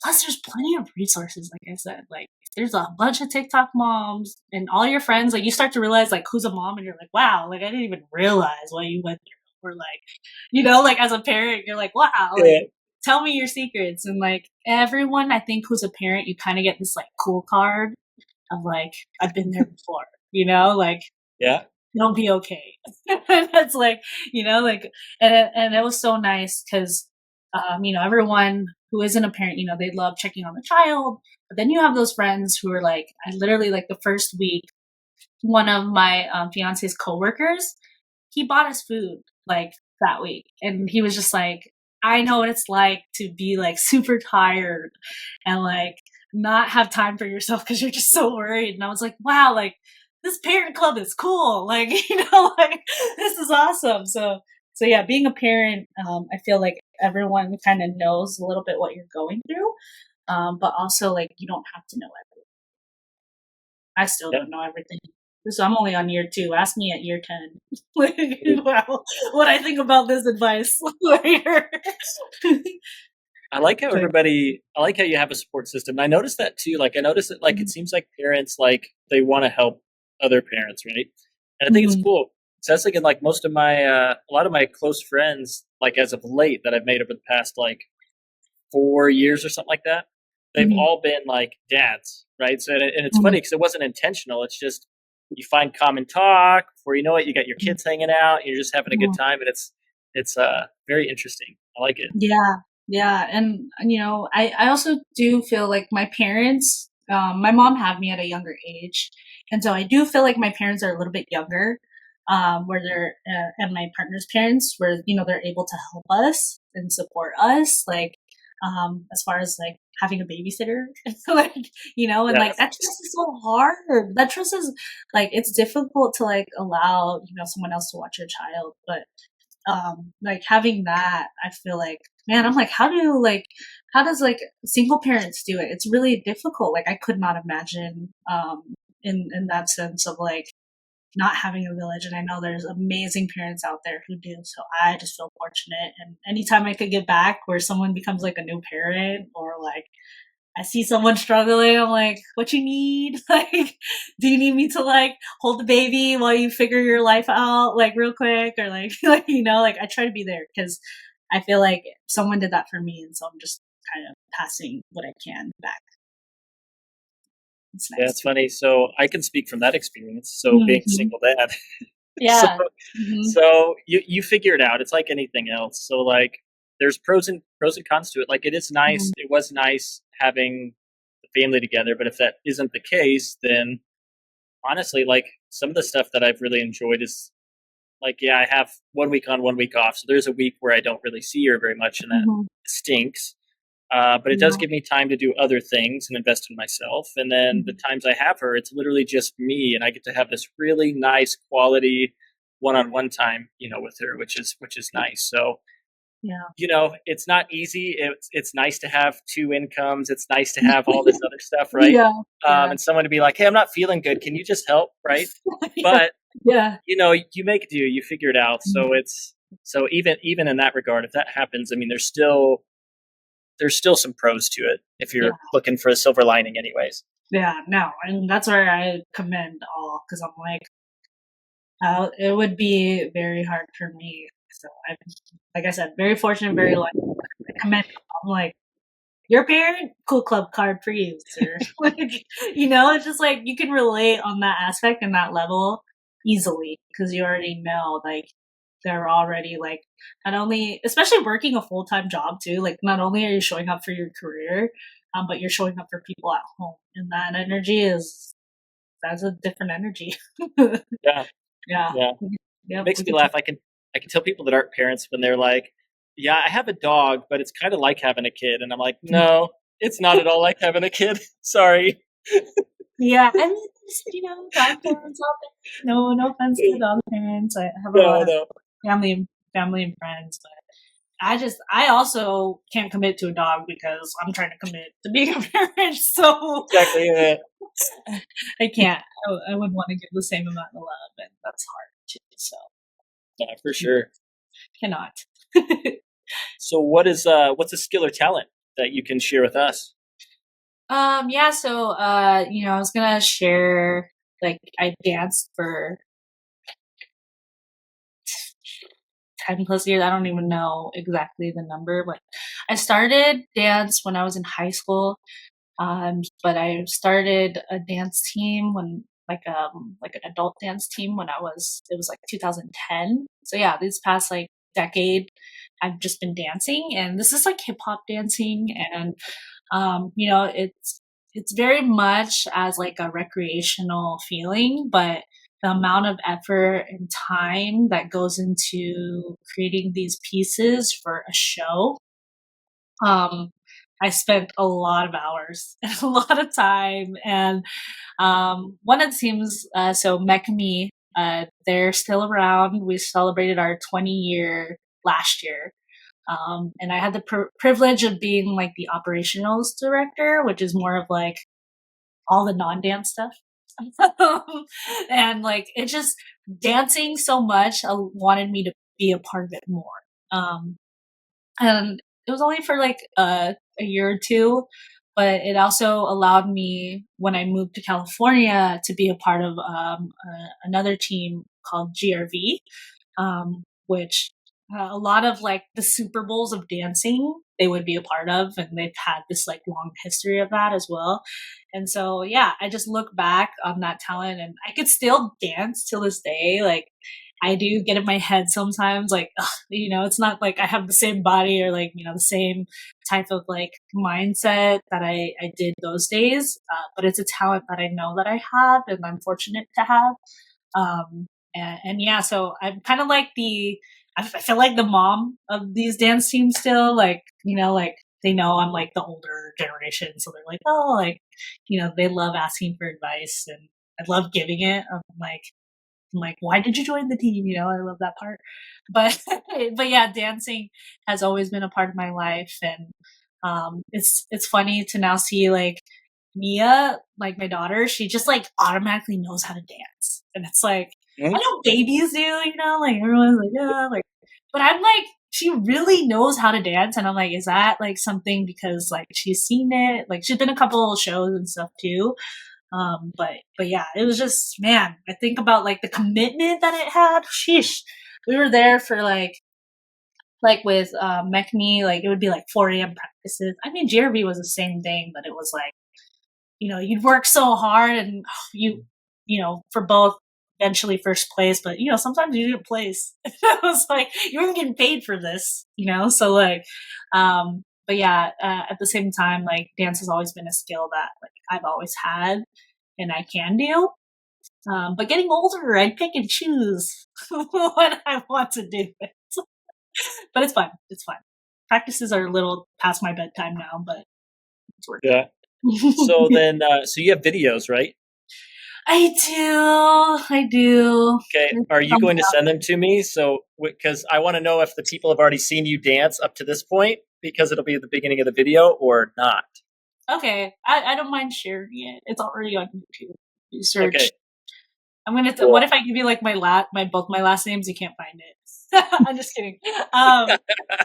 Plus, there's plenty of resources, like I said. Like, there's a bunch of TikTok moms and all your friends. Like, you start to realize, like, who's a mom, and you're like, wow, like, I didn't even realize what you went through. Or, like, like, as a parent, you're like, wow, like, Yeah. tell me your secrets. And, like, everyone, I think, who's a parent, you kind of get this, like, cool card of, like, I've been there before, like, Yeah. it'll be okay. And it's like, like, and it was so nice because, everyone who isn't a parent, they love checking on the child. But then you have those friends who are like, I literally, like, the first week, one of my fiance's coworkers, he bought us food like that week. And he was just like, I know what it's like to be like super tired and like not have time for yourself because you're just so worried. And I was like, wow, like this parent club is cool. Like, like this is awesome. So yeah, being a parent, I feel like everyone kind of knows a little bit what you're going through. But also like you don't have to know everything. I still Yeah. don't know everything. So I'm only on year 2. Ask me at year 10. Wow, what I think about this advice later. I like how I like how you have a support system. I noticed that too. Like, I noticed that, like, it seems like parents, like, they want to help other parents, right? And I think it's Mhm. cool. So that's like in, like, most of my, a lot of my close friends, like, as of late that I've made over the past, like, 4 years or something like that, they've Mhm. all been like dads, right? So, and it's Mhm. funny because it wasn't intentional. It's just, you find common talk before you know it, you got your kids hanging out, and you're just having a good Mhm. time. And it's very interesting. I like it. Yeah, yeah, and I also do feel like my parents, my mom had me at a younger age, and so I do feel like my parents are a little bit younger, where they're and my partner's parents, where they're able to help us and support us, like as far as like having a babysitter, like and Yeah. like that trust is so hard. That trust is like it's difficult to like allow someone else to watch your child, but like having that, I feel like, man, I'm like, how does like single parents do it? It's really difficult. Like I could not imagine in that sense of like not having a village. And I know there's amazing parents out there who do, so I just feel fortunate. And anytime I could get back where someone becomes like a new parent, or like I see someone struggling, I'm like, what you need? Like, do you need me to like hold the baby while you figure your life out, like real quick? Or like, like I try to be there because I feel like someone did that for me. And so I'm just kind of passing what I can back. It's Yeah, nice. it's funny. So I can speak from that experience. So being a Mm-hmm. single dad, so Yeah. Hmm. so you figure it out. It's like anything else. So like there's pros and cons to it. Like Hmm. it was nice having the family together, but if that isn't the case, then honestly, like some of the stuff that I've really enjoyed is like, yeah, I have 1 week on, 1 week off. So there's a week where I don't really see her very much, and that Hmm. stinks. But it does Yeah. give me time to do other things and invest in myself. And then the Mhm. times I have her, it's literally just me, and I get to have this really nice quality one-on-one time, with her, which is nice. So Yeah. it's not easy. It's nice to have two incomes. It's nice to have all this other stuff, right? Yeah. Yeah. And someone to be like, "Hey, I'm not feeling good. Can you just help?" Right? Yeah. But Yeah. you make do. You figure it out. So Mhm. it's so even in that regard, if that happens, I mean, there's still some pros to it if Yeah. you're looking for a silver lining, anyways. Yeah. No, and that's where I commend all because I'm like, it would be very hard for me. So I'm, like I said, very fortunate, very lucky. I commend. I'm like, your parent, cool club card for you, sir. Like, it's just like you can relate on that aspect and that level easily because you already know, like, they're already like, not only, especially working a full time job too, like, not only are you showing up for your career, but you're showing up for people at home. And that energy that's a different energy. Yeah, Yeah. yeah. It Yep. makes We me could laugh. I can tell people that aren't parents when they're like, "Yeah, I have a dog, but it's kind of like having a kid," and I'm like, "No, it's not at all like having a kid. Sorry." Yeah, I mean, dog parents out there. No offense to dog parents. I have a lot No, of no, family and friends, but I also can't commit to a dog because I'm trying to commit to being a parent. So exactly. Yeah, I can't. I would want to give the same amount of love, and that's hard too. So yeah, for sure. cannot. So, what's a skill or talent that you can share with us? Yeah. So I was gonna share like I danced for 10 plus years. I don't even know exactly the number, but I started dance when I was in high school. But I started a dance team when like an adult dance team when it was like 2010. So yeah, this past like decade I've just been dancing, and this is like hip hop dancing, and it's very much as like a recreational feeling, but the amount of effort and time that goes into creating these pieces for a show, um, I spent a lot of hours and a lot of time. And one of the teams, so Mekami, they're still around. We celebrated our 20-year last year. And I had the privilege of being like the operationals director, which is more of like all the non-dance stuff. And like it just dancing so much, I wanted me to be a part of it more. Um, and it was only for like a year or two, but it also allowed me when I moved to California to be a part of another team called GRV, which a lot of like the Super Bowls of dancing they would be a part of, and they've had this like long history of that as well. And so yeah, I just look back on that talent, and I could still dance till this day. Like I do get in my head sometimes, like ugh, it's not like I have the same body or like the same type of like mindset that I did those days, but it's a talent that I know that I have, and I'm fortunate to have. And yeah, so I'm kind of like I feel like the mom of these dance teams still, like, like they know I'm like the older generation. So they're like, oh, like, they love asking for advice and I love giving it. I'm like, why did you join the team? I love that part. But, but yeah, dancing has always been a part of my life. And, it's funny to now see like Mia, like my daughter, she just like automatically knows how to dance. And it's like, I Mhm. know babies do, like everyone's like, yeah, like, but I'm like, she really knows how to dance. And I'm like, is that like something because like she's seen it? Like she's been a couple of shows and stuff too. But yeah, it was just, man, I think about like the commitment that it had. Sheesh. We were there for like with Mechme, like it would be like 4 a.m. practices. I mean, GRV was the same thing, but it was like, you'd work so hard and you for both eventually first place, but sometimes you get place. I was like, you weren't getting paid for this, so like, but yeah, at the same time, like dance has always been a skill that like I've always had and I can do. But getting older, I pick and choose what I want to do. But it's fun. It's fun. Practices are a little past my bedtime now, but it's working. Yeah. So then, so you have videos, right? I do. Okay. Are you going to send them to me? So, because I want to know if the people have already seen you dance up to this point, because it'll be at the beginning of the video or not. Okay. I don't mind sharing it. It's already on YouTube. You search. Okay. I'm gonna. What if I give you like both my last names? You can't find it. I'm just kidding. Yeah,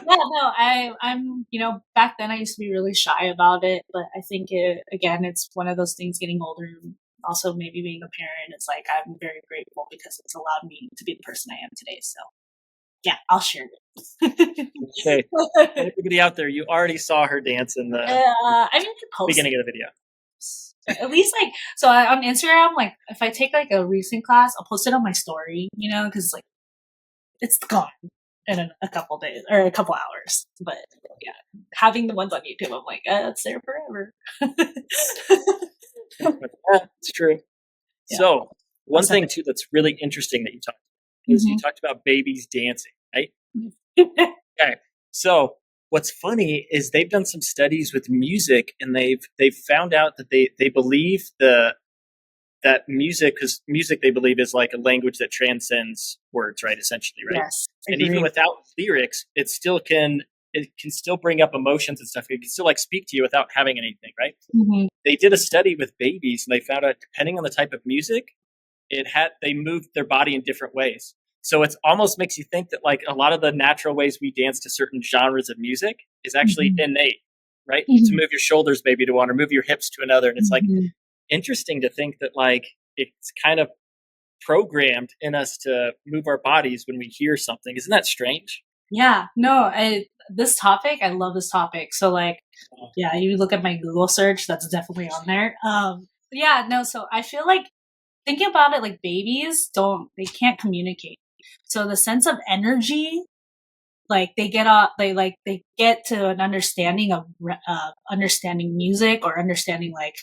no. I'm. Back then I used to be really shy about it, but I think it's one of those things. Getting older, also maybe being a parent, it's like I'm very grateful because it's allowed me to be the person I am today. So, yeah, I'll share it. Okay. Everybody out there, you already saw her dance in the beginning of the video. At least like so on Instagram, like if I take like a recent class, I'll post it on my story, because like it's gone in a couple days or a couple hours. But yeah, having the ones on YouTube, I'm like, it's there forever. It's true. Yeah. So one thing too that's really interesting that you talked about is you talked about babies dancing, right? Okay. So what's funny is they've done some studies with music, and they've found out that they believe that music, because music they believe is like a language that transcends words, right? Essentially, right? Yes. And even without lyrics, it can still bring up emotions and stuff. It can still like speak to you without having anything, right? Mm-hmm. They did a study with babies, and they found out depending on the type of music, they moved their body in different ways. So it almost makes you think that like a lot of the natural ways we dance to certain genres of music is actually innate, right? To move your shoulders maybe to one or move your hips to another. And it's like interesting to think that like it's kind of programmed in us to move our bodies when we hear something. Isn't that strange? Yeah, no, I love this topic. So like, yeah, you look at my Google search, that's definitely on there. Yeah, no, so I feel like thinking about it, like babies they can't communicate. So the sense of energy, like they get to an understanding of understanding music or understanding like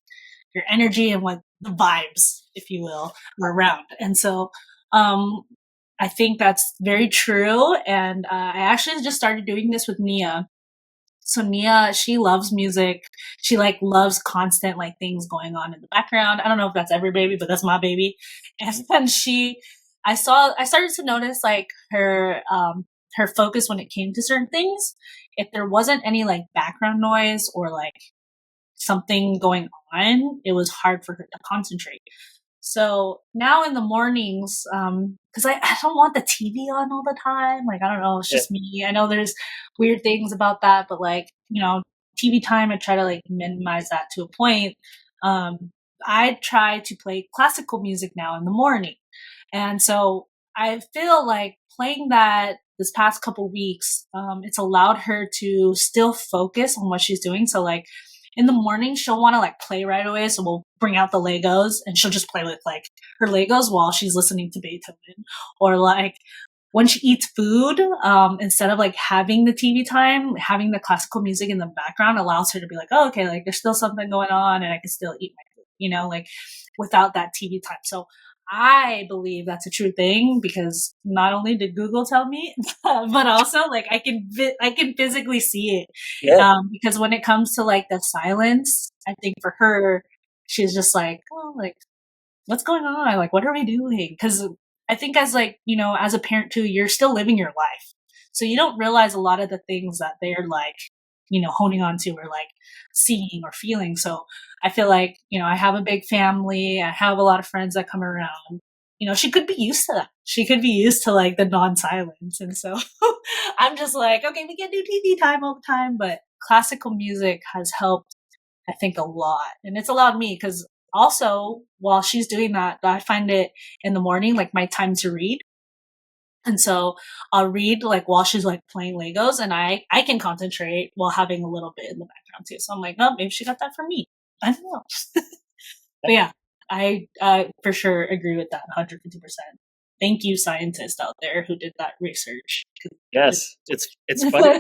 your energy and what the vibes, if you will, are around. And so, I think that's very true. And I actually just started doing this with Nia. So Nia, she loves music. She like loves constant like things going on in the background. I don't know if that's every baby, but that's my baby. And then I started to notice like her focus when it came to certain things. If there wasn't any like background noise or like something going on, it was hard for her to concentrate. So now in the mornings, because I don't want the TV on all the time. Like, I don't know, it's just me. I know there's weird things about that, but like, TV time, I try to like minimize that to a point. I try to play classical music now in the morning. And so I feel like playing that this past couple weeks, it's allowed her to still focus on what she's doing. So like, in the morning, she'll want to like play right away. So we'll bring out the Legos and she'll just play with like her Legos while she's listening to Beethoven. Or like when she eats food, instead of like having the TV time, having the classical music in the background allows her to be like, oh, okay, like there's still something going on and I can still eat my food, like without that TV time. So I believe that's a true thing because not only did Google tell me, but also like I can physically see it. Yeah. Because when it comes to like the silence, I think for her, she's just like, oh, like what's going on? Like, what are we doing? Because I think as like, as a parent too, you're still living your life. So you don't realize a lot of the things that they're like, honing on to or like seeing or feeling. So I feel like, I have a big family. I have a lot of friends that come around. She could be used to that. She could be used to like the non-silence. And so I'm just like, okay, we can do TV time all the time. But classical music has helped, I think, a lot. And it's allowed me because also while she's doing that, I find it in the morning, like my time to read. And so I'll read like while she's like playing Legos and I can concentrate while having a little bit in the background too. So I'm like, oh, maybe she got that from me. I don't know. But yeah, I for sure agree with that 150%. Thank you, scientists out there who did that research. Yes, it's funny.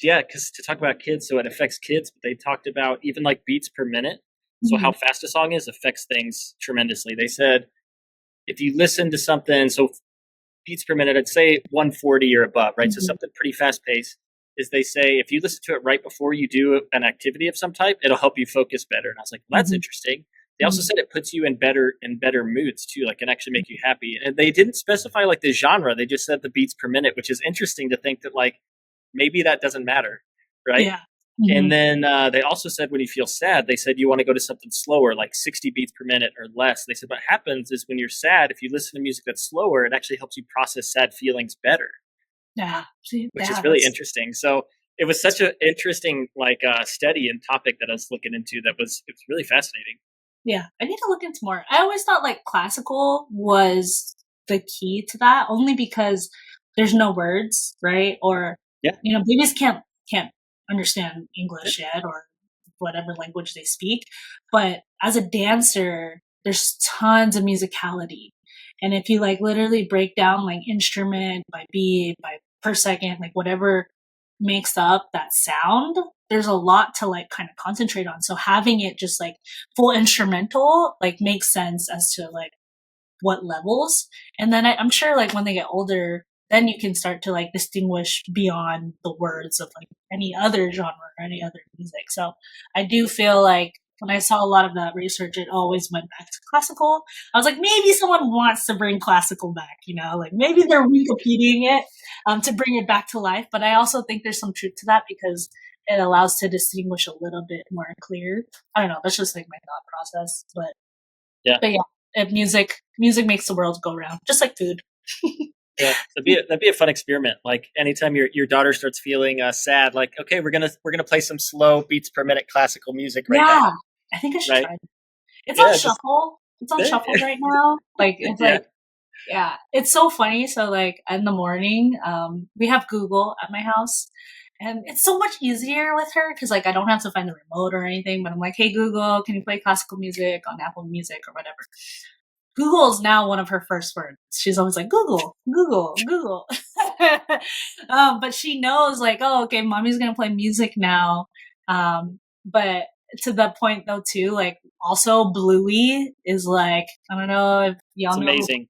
Yeah, because to talk about kids, so it affects kids, but they talked about even like beats per minute. So how fast a song is affects things tremendously. They said if you listen to something, so beats per minute, I'd say 140 or above, right? So something pretty fast paced. Is they say if you listen to it right before you do an activity of some type, it'll help you focus better. And I was like, well, that's interesting. They also said it puts you in better moods too, like can actually make you happy. And they didn't specify like the genre; they just said the beats per minute, which is interesting to think that like maybe that doesn't matter, right? Yeah. And then they also said when you feel sad, they said you want to go to something slower, like 60 beats per minute or less. They said what happens is when you're sad, if you listen to music that's slower, it actually helps you process sad feelings better, Yeah. which is really interesting. So it was such an interesting like study and topic that I was looking into. It was really fascinating. Yeah, I need to look into more. I always thought like classical was the key to that, only because there's no words, right? Or Yeah. babies can't understand English yet or whatever language they speak. But as a dancer, there's tons of musicality. And if you like literally break down like instrument by beat, by per second, like whatever makes up that sound, there's a lot to like kind of concentrate on. So having it just like full instrumental like makes sense as to like what levels. And then I'm sure like when they get older, then you can start to like distinguish beyond the words of like any other genre or any other music. So I do feel like when I saw a lot of that research, it always went back to classical. I was like, maybe someone wants to bring classical back, like maybe they're repeating it to bring it back to life. But I also think there's some truth to that because it allows to distinguish a little bit more clear. I don't know. That's just like my thought process. But yeah, if music makes the world go round, just like food. Yeah, that'd be a fun experiment. Like anytime your daughter starts feeling sad, like okay, we're gonna play some slow beats per minute classical music right now. Yeah, I think I should try it. It's on shuffle. It's on shuffle right now. Like it's like yeah, it's so funny. So like in the morning, we have Google at my house, and it's so much easier with her because like I don't have to find the remote or anything. But I'm like, hey Google, can you play classical music on Apple Music or whatever? Google is now one of her first words. She's always like, Google, Google, Google. But she knows like, oh, okay, mommy's going to play music now. But to the point though, too, like also Bluey is like, I don't know if y'all know. Amazing.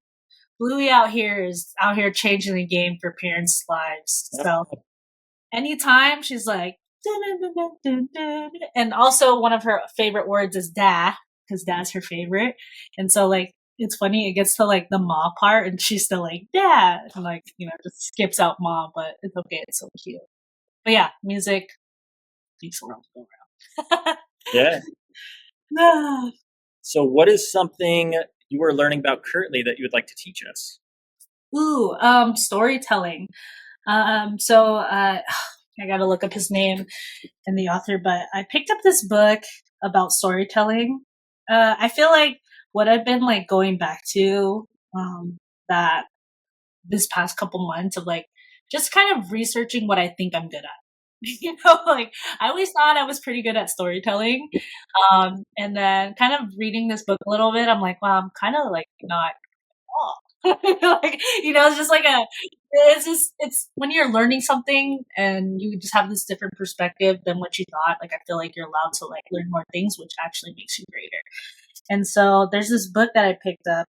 Bluey out here is out here changing the game for parents' lives. Yep. So anytime she's like, and also one of her favorite words is da, because da's her favorite. And so like, it's funny, it gets to like the ma part and she's still like, dad, and like, just skips out ma, but it's okay, it's so cute. But yeah, music makes the world go around. Yeah. So what is something you are learning about currently that you would like to teach us? Ooh, storytelling. So I gotta look up his name and the author, but I picked up this book about storytelling. I feel like what I've been like going back to that this past couple months of like just kind of researching what I think I'm good at. Like I always thought I was pretty good at storytelling. And then kind of reading this book a little bit, I'm like, wow, I'm kind of like not like, it's just like it's when you're learning something and you just have this different perspective than what you thought. Like, I feel like you're allowed to like learn more things, which actually makes you greater. And so there's this book that I picked up.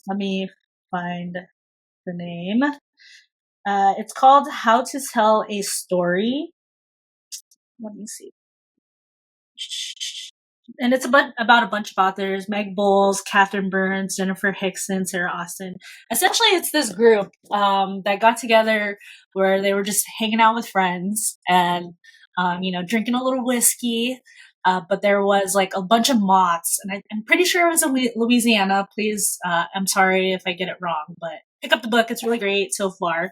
Let me find the name. It's called How to Tell a Story. Let me see. And it's about a bunch of authors: Meg Bowles, Catherine Burns, Jennifer Hickson, Sarah Austin. Essentially, it's this group that got together where they were just hanging out with friends and, drinking a little whiskey. But there was like a bunch of moths, and I'm pretty sure it was in Louisiana. Please, I'm sorry if I get it wrong, but pick up the book. It's really great so far.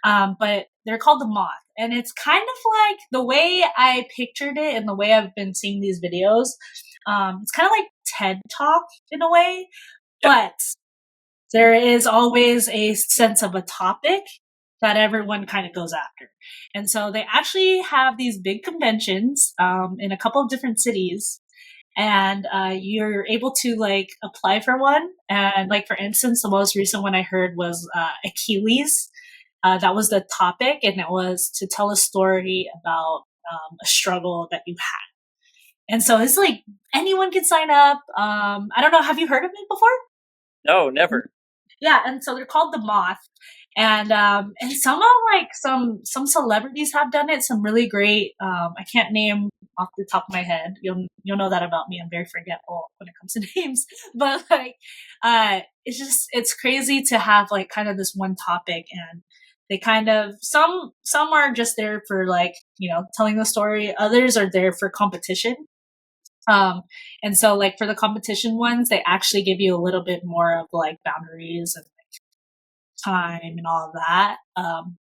But they're called the Moth. And it's kind of like the way I pictured it and the way I've been seeing these videos. It's kind of like TED Talk in a way, but there is always a sense of a topic that everyone kind of goes after. And so they actually have these big conventions in a couple of different cities. and you're able to like apply for one. And like, for instance, the most recent one I heard was Achilles. That was the topic, and it was to tell a story about a struggle that you had. And so it's like anyone can sign up. I don't know. Have you heard of it before? No, never. Yeah, and so they're called the Moth, and some of like some celebrities have done it. Some really great. I can't name off the top of my head. You'll know that about me. I'm very forgetful when it comes to names. But like, it's crazy to have like kind of this one topic, and they kind of some are just there for like telling the story. Others are there for competition. And so like for the competition ones, they actually give you a little bit more of like boundaries and time and all of that.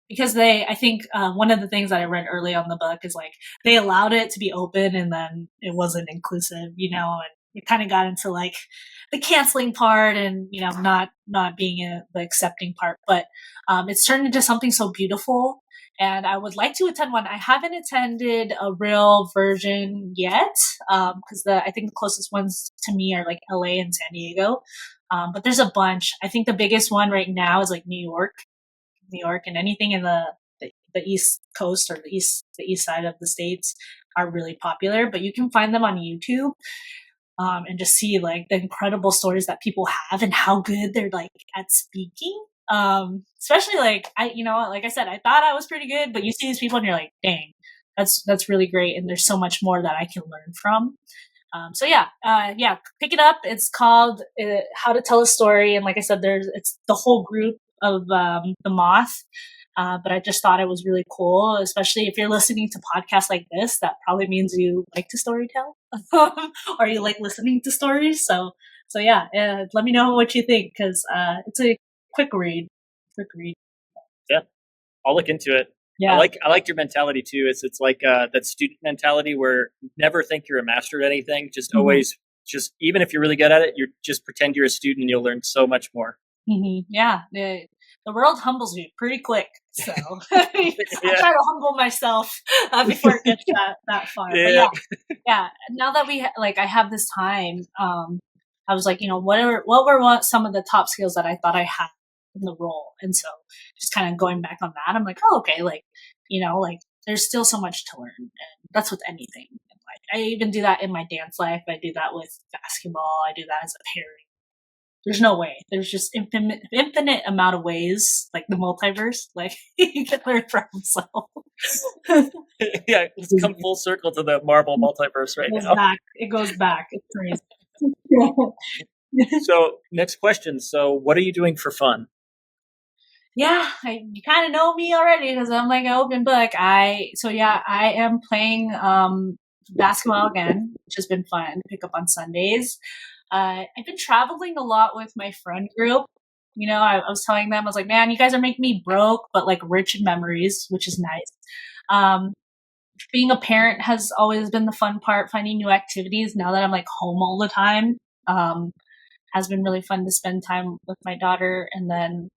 Because I think one of the things that I read early on in the book is like they allowed it to be open, and then it wasn't inclusive, and it kind of got into like the canceling part and not being the accepting part. But it's turned into something so beautiful, and I would like to attend one. I haven't attended a real version yet, because I think the closest ones to me are like LA and San Diego. But there's a bunch. I think the biggest one right now is like New York, and anything in the East Coast or the east side of the states are really popular. But you can find them on YouTube, and just see like the incredible stories that people have and how good they're like at speaking. Especially like like I said, I thought I was pretty good, but you see these people and you're like, dang, that's really great, and there's so much more that I can learn from. So yeah, pick it up. It's called How to Tell a Story, and like I said, it's the whole group of the Moth. But I just thought it was really cool, especially if you're listening to podcasts like this. That probably means you like to storytell, or you like listening to stories. So yeah, let me know what you think, because it's a quick read. Yeah, I'll look into it. Yeah. I like your mentality too. It's like that student mentality where you never think you're a master at anything. Just always, just even if you're really good at it, you just pretend you're a student and you'll learn so much more. Yeah, the world humbles you pretty quick. So I try to humble myself before it gets that far. Yeah. But yeah. Now that I have this time, I was like, what were some of the top skills that I thought I had in the role, and so just kind of going back on that, I'm like, oh, okay, like there's still so much to learn, and that's with anything. Like I even do that in my dance life. I do that with basketball. I do that as a parent. There's no way. There's just infinite amount of ways, like the multiverse, like you can learn from. So yeah, let's come full circle to the Marvel multiverse right now. It goes back. It's crazy. So next question. So what are you doing for fun? Yeah, you kind of know me already because I'm like an open book. I am playing basketball again, which has been fun to pick up on Sundays. I've been traveling a lot with my friend group. I was telling them, I was like, man, you guys are making me broke, but like rich in memories, which is nice. Being a parent has always been the fun part, finding new activities. Now that I'm like home all the time, has been really fun to spend time with my daughter. And then,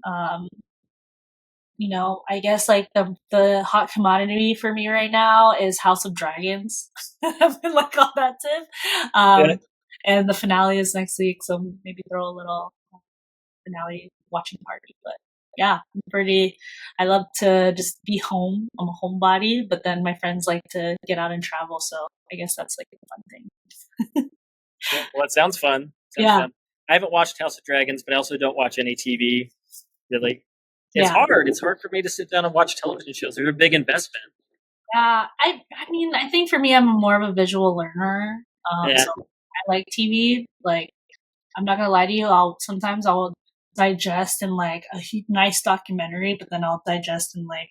I guess like the hot commodity for me right now is House of Dragons. I've been like on that tip. And the finale is next week, so maybe throw a little finale watching party. But yeah, I love to just be home. I'm a homebody, but then my friends like to get out and travel, so I guess that's like a fun thing. Well, it sounds fun. Fun. I haven't watched House of Dragons, but I also don't watch any TV, really. It's hard. It's hard for me to sit down and watch television shows. They're a big investment. Yeah, I mean, I think for me, I'm more of a visual learner. So I like TV. Like, I'm not gonna lie to you. Sometimes I'll digest in like a nice documentary, but then I'll digest in like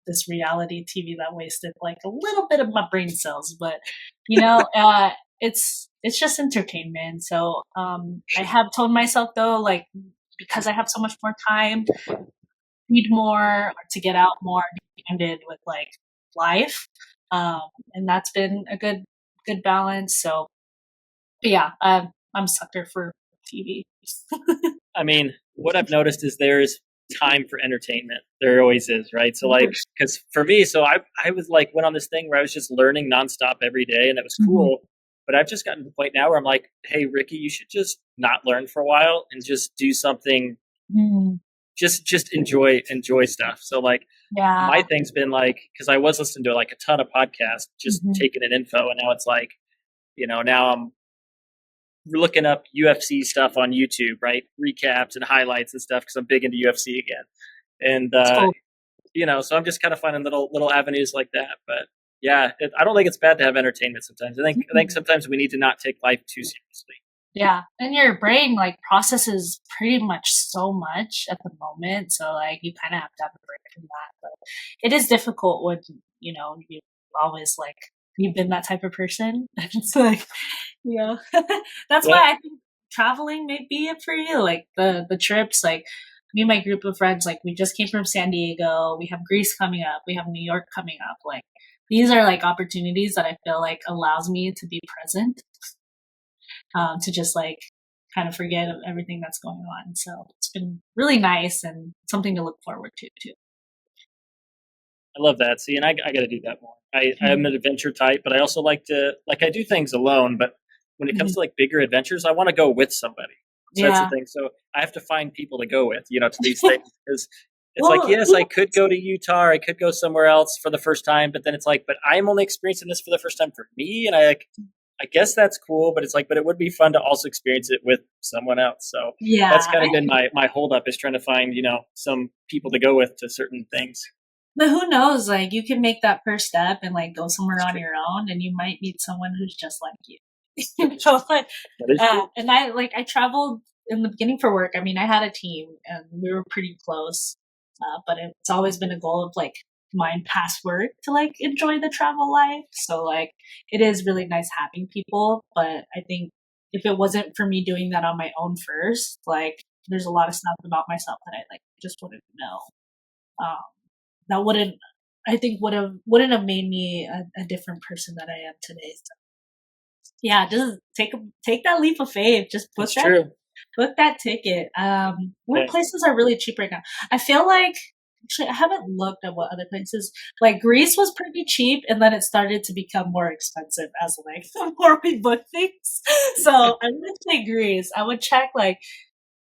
this reality TV that wasted like a little bit of my brain cells. But it's just entertainment. So I have told myself though, like, because I have so much more time, read more, or to get out more, ended with like life, and that's been a good balance. So yeah, I'm a sucker for TV. I mean, what I've noticed is there's time for entertainment. There always is, right? So like, because for me, so I was like went on this thing where I was just learning nonstop every day, and it was cool. But I've just gotten to the point now where I'm like, hey, Ricky, you should just not learn for a while and just do something. Mm, Just enjoy stuff. So like my yeah. thing's been like, because I was listening to like a ton of podcasts, just Hmm. taking in info, and now it's like, now I'm looking up UFC stuff on YouTube, right? Recaps and highlights and stuff because I'm big into UFC again. And So so I'm just kind of finding little avenues like that. But yeah, I don't think it's bad to have entertainment sometimes. I think sometimes we need to not take life too seriously. yeah, and your brain like processes pretty much so much at the moment, so like you kind of have to have a break from that. But it is difficult when you always like you've been that type of person. It's like that's Yeah, why I think traveling may be it for you. Like the trips, like me and my group of friends, like we just came from San Diego. We have Greece coming up. We have New York coming up. Like these are like opportunities that I feel like allows me to be present, to just like kind of forget of everything that's going on. So it's been really nice and something to look forward to too. I love that. See, and I got to do that more. I'm Mhm. an adventure type, but I also like I do things alone. But when it comes Mhm. to like bigger adventures, I want to go with somebody. So that's the Yeah. thing. So I have to find people to go with, to these things because it's like, Well, yes, I could go to Utah, or I could go somewhere else for the first time, but then it's like, but I'm only experiencing this for the first time for me, and I guess that's cool, but it's like, but it would be fun to also experience it with someone else. So that's yeah. kind of been my holdup is trying to find, some people to go with to certain things. But who knows? Like you can make that first step and like go somewhere It's on true. your own, and you might meet someone who's just like you. Like, That is true. and I traveled in the beginning for work. I mean, I had a team and we were pretty close, but it's always been a goal of like mine past work to like enjoy the travel life. So like it is really nice having people, but I think if it wasn't for me doing that on my own first, like there's a lot of stuff about myself that I like just wouldn't know. Um, that wouldn't I think wouldn't have made me a different person that I am today. So yeah, just take that leap of faith. Just It's true. book that ticket. What Yeah. places are really cheap right now? I feel like actually I haven't looked at what other places like Greece was pretty cheap, and then it started to become more expensive as like the more we book things. So I would say Greece. I would check like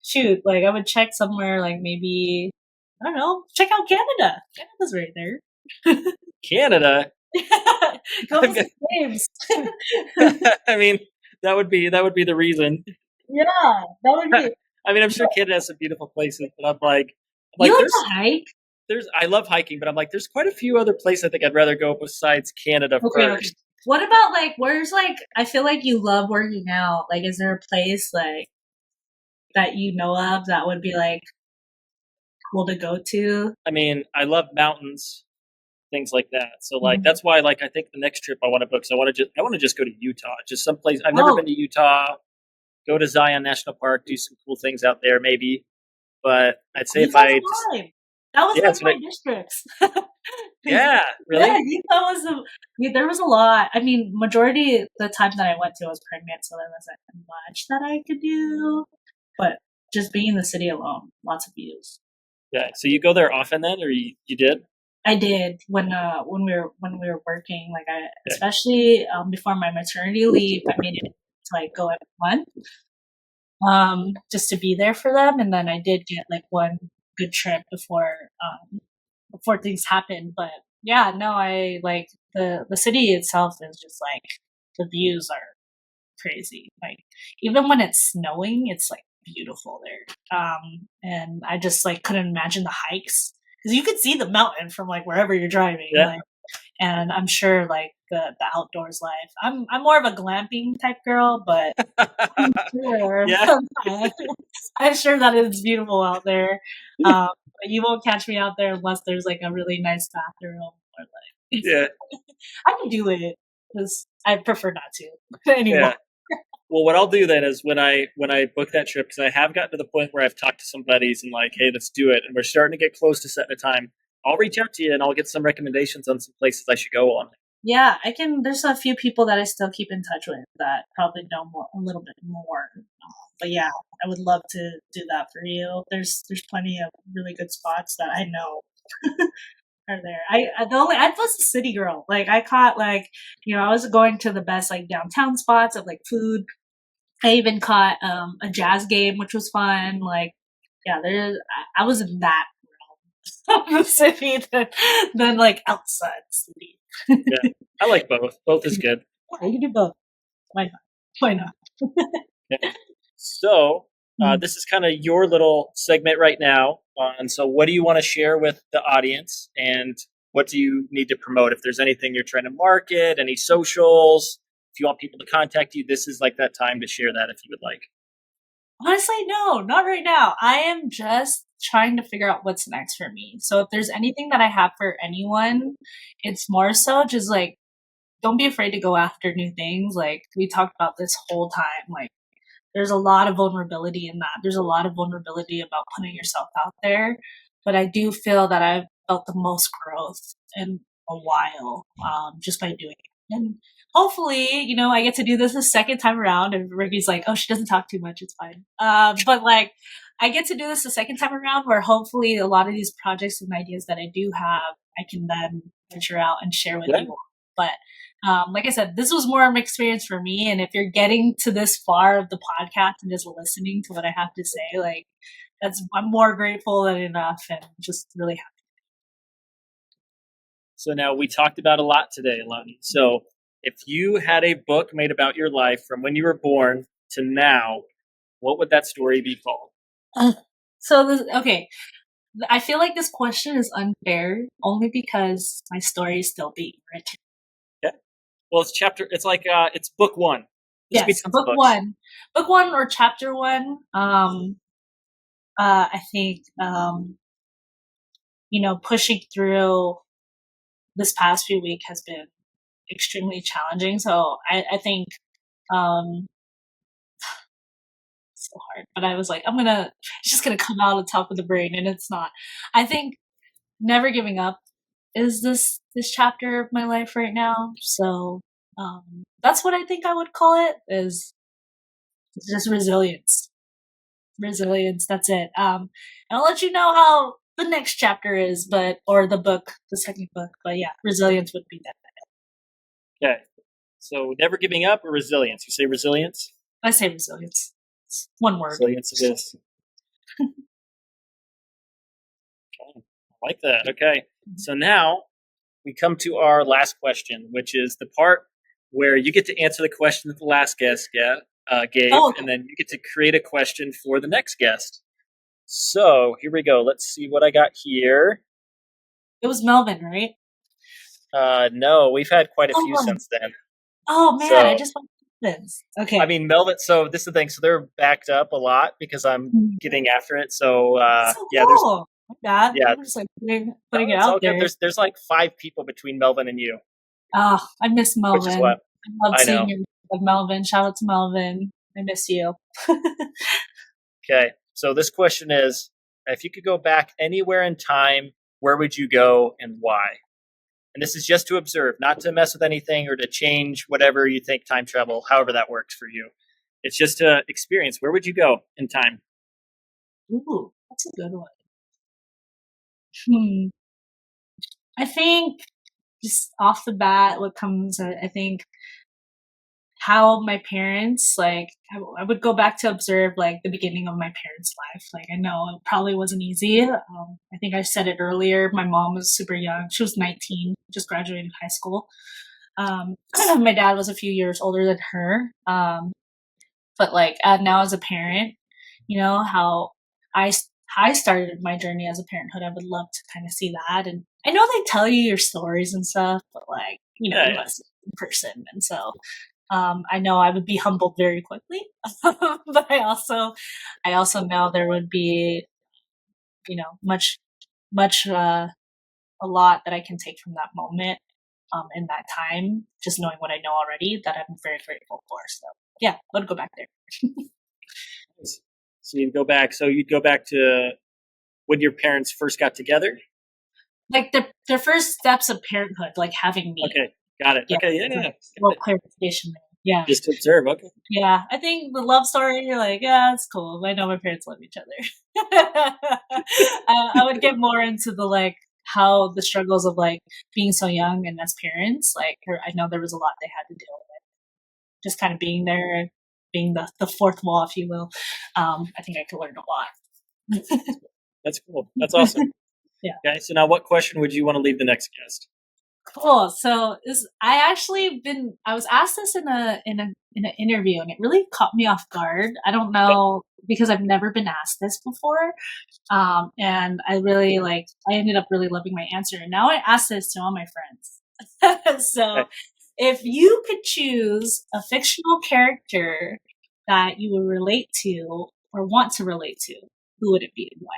shoot, like I would check somewhere like maybe I don't know, check out Canada. Canada's right there. Canada. Go I'm visit James. I mean, that would be the reason. Yeah, that would be. I mean, I'm sure Canada has some beautiful places, but I'm like, You like there's to hike? I love hiking, but I'm like, there's quite a few other places I think I'd rather go besides Canada Okay, okay. first. What about like where's like I feel like you love working out. Like is there a place like that you know of that would be like cool to go to? I mean, I love mountains, things like that. So like Mhm. that's why like I think the next trip I want to book. So I want to just go to Utah, just someplace I've never Oh, been to Utah. Go to Zion National Park, do some cool things out there, maybe. But I'd say if Utah's I just fine. That was yeah, one it's of my gonna districts. yeah, Yeah, really Utah was there was a lot. I mean, majority of the time that I went to I was pregnant, so there wasn't much that I could do. But just being in the city alone, lots of views. yeah. So you go there often then, or you did? I did when we were working, like I Yeah. especially before my maternity leave, I made it to like go every month, just to be there for them. And then I did get like one good trip before things happened. But yeah, no, I like the city itself is just like the views are crazy. Like even when it's snowing, it's like beautiful there. And I just like couldn't imagine the hikes because you could see the mountain from like wherever you're driving. Yeah. Like, and I'm sure like the outdoors life. I'm more of a glamping type girl, but I'm sure Yeah. I'm sure that it's beautiful out there. But you won't catch me out there unless there's like a really nice bathroom or like Yeah. I can do it because I prefer not to anymore. Yeah. Well, what I'll do then is when I book that trip, because I have gotten to the point where I've talked to some buddies and like, hey, let's do it, and we're starting to get close to setting a time. I'll reach out to you and I'll get some recommendations on some places I should go on. Yeah, I can. There's a few people that I still keep in touch with that probably know more, a little bit more. But yeah, I would love to do that for you. There's plenty of really good spots that I know. are there. I was a city girl. Like I caught like, I was going to the best like downtown spots of like food. I even caught a jazz game, which was fun. Like, yeah, I was in that realm of the city than like outside the city. Yeah, I like both. Both is good. Yeah, you can do both. Why not? Why not? Yeah. So this is kind of your little segment right now. And so, what do you want to share with the audience, and what do you need to promote? If there's anything you're trying to market, any socials, if you want people to contact you, this is like that time to share that if you would like. Honestly, no, not right now. I am just trying to figure out what's next for me. So if there's anything that I have for anyone, it's more so just like, don't be afraid to go after new things. Like we talked about this whole time, like there's a lot of vulnerability in that. There's a lot of vulnerability about putting yourself out there. But I do feel that I've felt the most growth in a while, just by doing it. And hopefully, I get to do this a second time around. And Ricky's like, oh, she doesn't talk too much. It's fine. But like, I get to do this a second time around where hopefully a lot of these projects and ideas that I do have, I can then venture out and share with you. But like I said, this was more of an experience for me. And if you're getting to this far of the podcast and just listening to what I have to say, like I'm more grateful than enough and just really happy. So now we talked about a lot today, Alani. So if you had a book made about your life from when you were born to now, what would that story be called? Okay. I feel like this question is unfair only because my story is still being written. Okay. Well, it's book one. Yes, book one or chapter one. I think, pushing through this past few weeks has been extremely challenging. So I think, it's so hard, but I was like, it's just going to come out on top of the brain, and it's not. I think never giving up is this chapter of my life right now. So, that's what I think I would call it, is just resilience. Resilience. That's it. And I'll let you know how the next chapter is, or the second book. But yeah, resilience would be that. Okay. So never giving up or resilience? You say resilience? I say resilience. It's one word. Resilience it is. Okay. I like that. Okay. So now we come to our last question, which is the part where you get to answer the question that the last guest gave, and then you get to create a question for the next guest. So here we go. Let's see what I got here. It was Melvin, right? No, we've had quite a few since then. Oh man, I just want this. Okay. I mean, Melvin. So this is the thing. So they're backed up a lot because I'm getting after it. So yeah, cool. I'm just like putting it out there. There's like 5 people between Melvin and you. Oh, I miss Melvin. Which is what I love seeing you, Melvin. Shout out to Melvin. I miss you. Okay, so this question is: if you could go back anywhere in time, where would you go and why? And this is just to observe, not to mess with anything or to change whatever you think time travel, however that works for you. It's just to experience. Where would you go in time? Ooh, that's a good one. I think just off the bat, what comes, I think how my parents, like, I would go back to observe, like, the beginning of my parents' life. Like, I know it probably wasn't easy. I think I said it earlier. My mom was super young. She was 19, just graduated high school. My dad was a few years older than her. But, like, now as a parent, how I started my journey as a parenthood. I would love to kind of see that. And I know they tell you your stories and stuff, but, like, you must see it in person. And so, I know I would be humbled very quickly, but I also know there would be, a lot that I can take from that moment, in that time, just knowing what I know already, that I'm very grateful for. So yeah, I'd go back there. So you'd go back to when your parents first got together? Like their first steps of parenthood, like having me. Okay. Got it. Yeah. Okay, yeah. Well, clarification there. Yeah. Just to observe, okay. Yeah, I think the love story, you're like, yeah, it's cool. I know my parents love each other. I would get more into the, like, how the struggles of like being so young and as parents, like I know there was a lot they had to deal with. Just kind of being there, being the fourth wall, if you will. I think I could learn a lot. That's cool. That's awesome. Yeah. Okay, so now what question would you want to leave the next guest? Cool. So I was asked this in an interview, and it really caught me off guard. I don't know because I've never been asked this before. And I ended up really loving my answer. And now I ask this to all my friends. So if you could choose a fictional character that you would relate to or want to relate to, who would it be and why?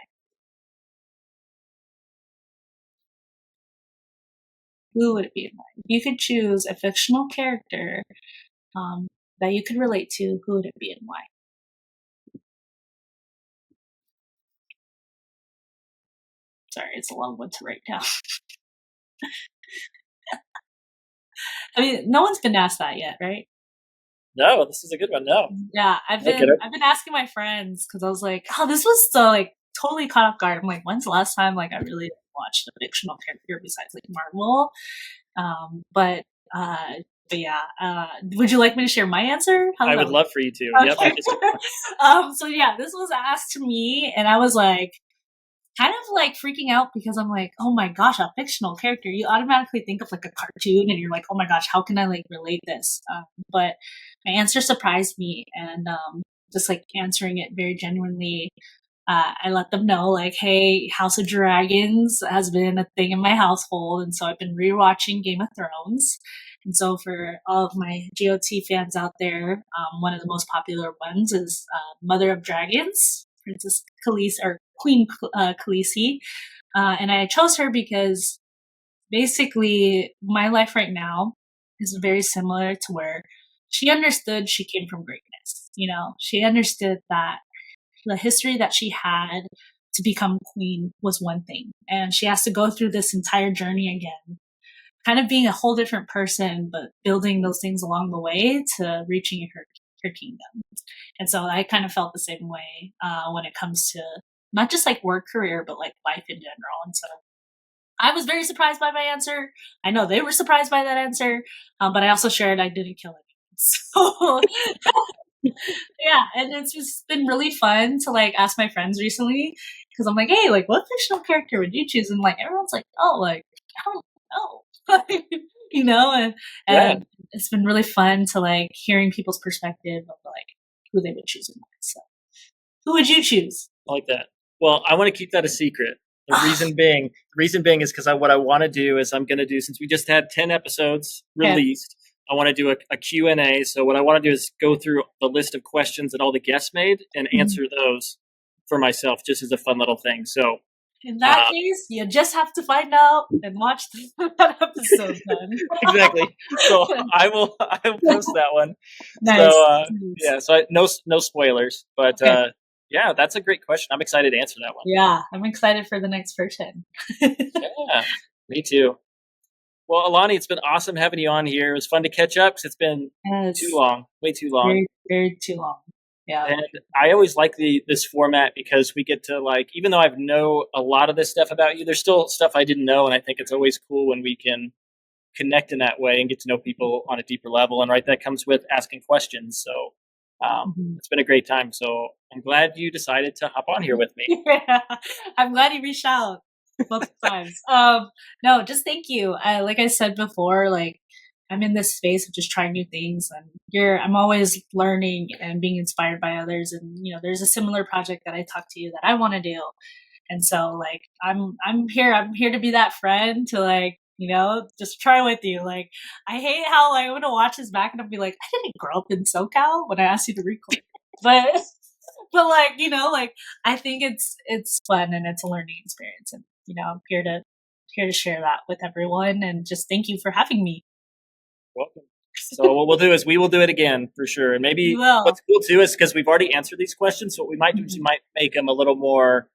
Who would it be and why? If you could choose a fictional character that you could relate to, who would it be and why? Sorry, it's a long one to write down. I mean, no one's been asked that yet, right? No, this is a good one. No. Yeah, I've been asking my friends because I was like, oh, this was so like totally caught off guard. I'm like, when's the last time like I really watched a fictional character besides like Marvel? But yeah, would you like me to share my answer? I would love for you to. Okay. Yep. So yeah, this was asked to me, and I was like, kind of like freaking out because I'm like, oh my gosh, a fictional character. You automatically think of like a cartoon, and you're like, oh my gosh, how can I like relate this? But my answer surprised me, and just like answering it very genuinely. I let them know, like, hey, House of Dragons has been a thing in my household. And so I've been rewatching Game of Thrones. And so for all of my GOT fans out there, one of the most popular ones is Mother of Dragons, Princess Khaleesi, or Queen Khaleesi. And I chose her because basically my life right now is very similar to where she understood she came from greatness. You know, she understood that the history that she had to become queen was one thing. And she has to go through this entire journey again, kind of being a whole different person, but building those things along the way to reaching her kingdom. And so I kind of felt the same way when it comes to not just like work career, but like life in general. And so I was very surprised by my answer. I know they were surprised by that answer, but I also shared I didn't kill anyone. So yeah, and it's just been really fun to like ask my friends recently because I'm like, hey, like what fictional character would you choose? And like everyone's like, oh, like I don't know, you know, and it's been really fun to like hearing people's perspective of like who they would choose and why. So, who would you choose? I like that. Well, I want to keep that a secret. The reason being is because what I want to do is I'm going to do, since we just had 10 episodes released. I want to do a Q&A. So what I want to do is go through the list of questions that all the guests made and answer those for myself, just as a fun little thing. So in that case, you just have to find out and watch that episode then. Exactly. So I will post that one. Nice. So yeah, so no spoilers, but yeah, that's a great question. I'm excited to answer that one. Yeah, I'm excited for the next person. Yeah, me too. Well, Alani, it's been awesome having you on here. It was fun to catch up because it's been too long, way too long. Very, very too long. Yeah. And I always like this format because we get to like, even though I know a lot of this stuff about you, there's still stuff I didn't know. And I think it's always cool when we can connect in that way and get to know people on a deeper level. And right, that comes with asking questions. So it's been a great time. So I'm glad you decided to hop on here with me. Yeah, I'm glad you reached out both times. No, just thank you. Like I said before, like I'm in this space of just trying new things, and I'm always learning and being inspired by others. And you know, there's a similar project that I talked to you that I want to do, and so like I'm here to be that friend to like, you know, just try with you. Like I hate how like I'm gonna watch this back and I'll be like, I didn't grow up in SoCal when I asked you to record, but like, you know, like I think it's fun and it's a learning experience, and you know, I'm here to share that with everyone, and just thank you for having me. Welcome. So what we'll do is we will do it again for sure. And maybe what's cool too is because we've already answered these questions, so what we might do is we might make them a little more,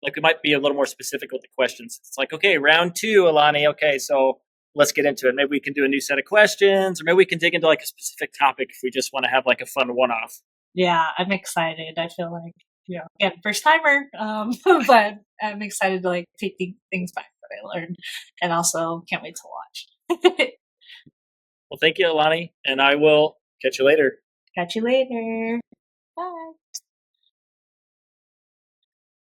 like we might be a little more specific with the questions. It's like, okay, round 2, Alani. Okay, so let's get into it. Maybe we can do a new set of questions, or maybe we can dig into like a specific topic if we just want to have like a fun one-off. Yeah, I'm excited. I feel like, you know, again, first timer, but I'm excited to like take things back. I learned, and also can't wait to watch. Well, thank you, Alani, and I will catch you later. Catch you later. Bye.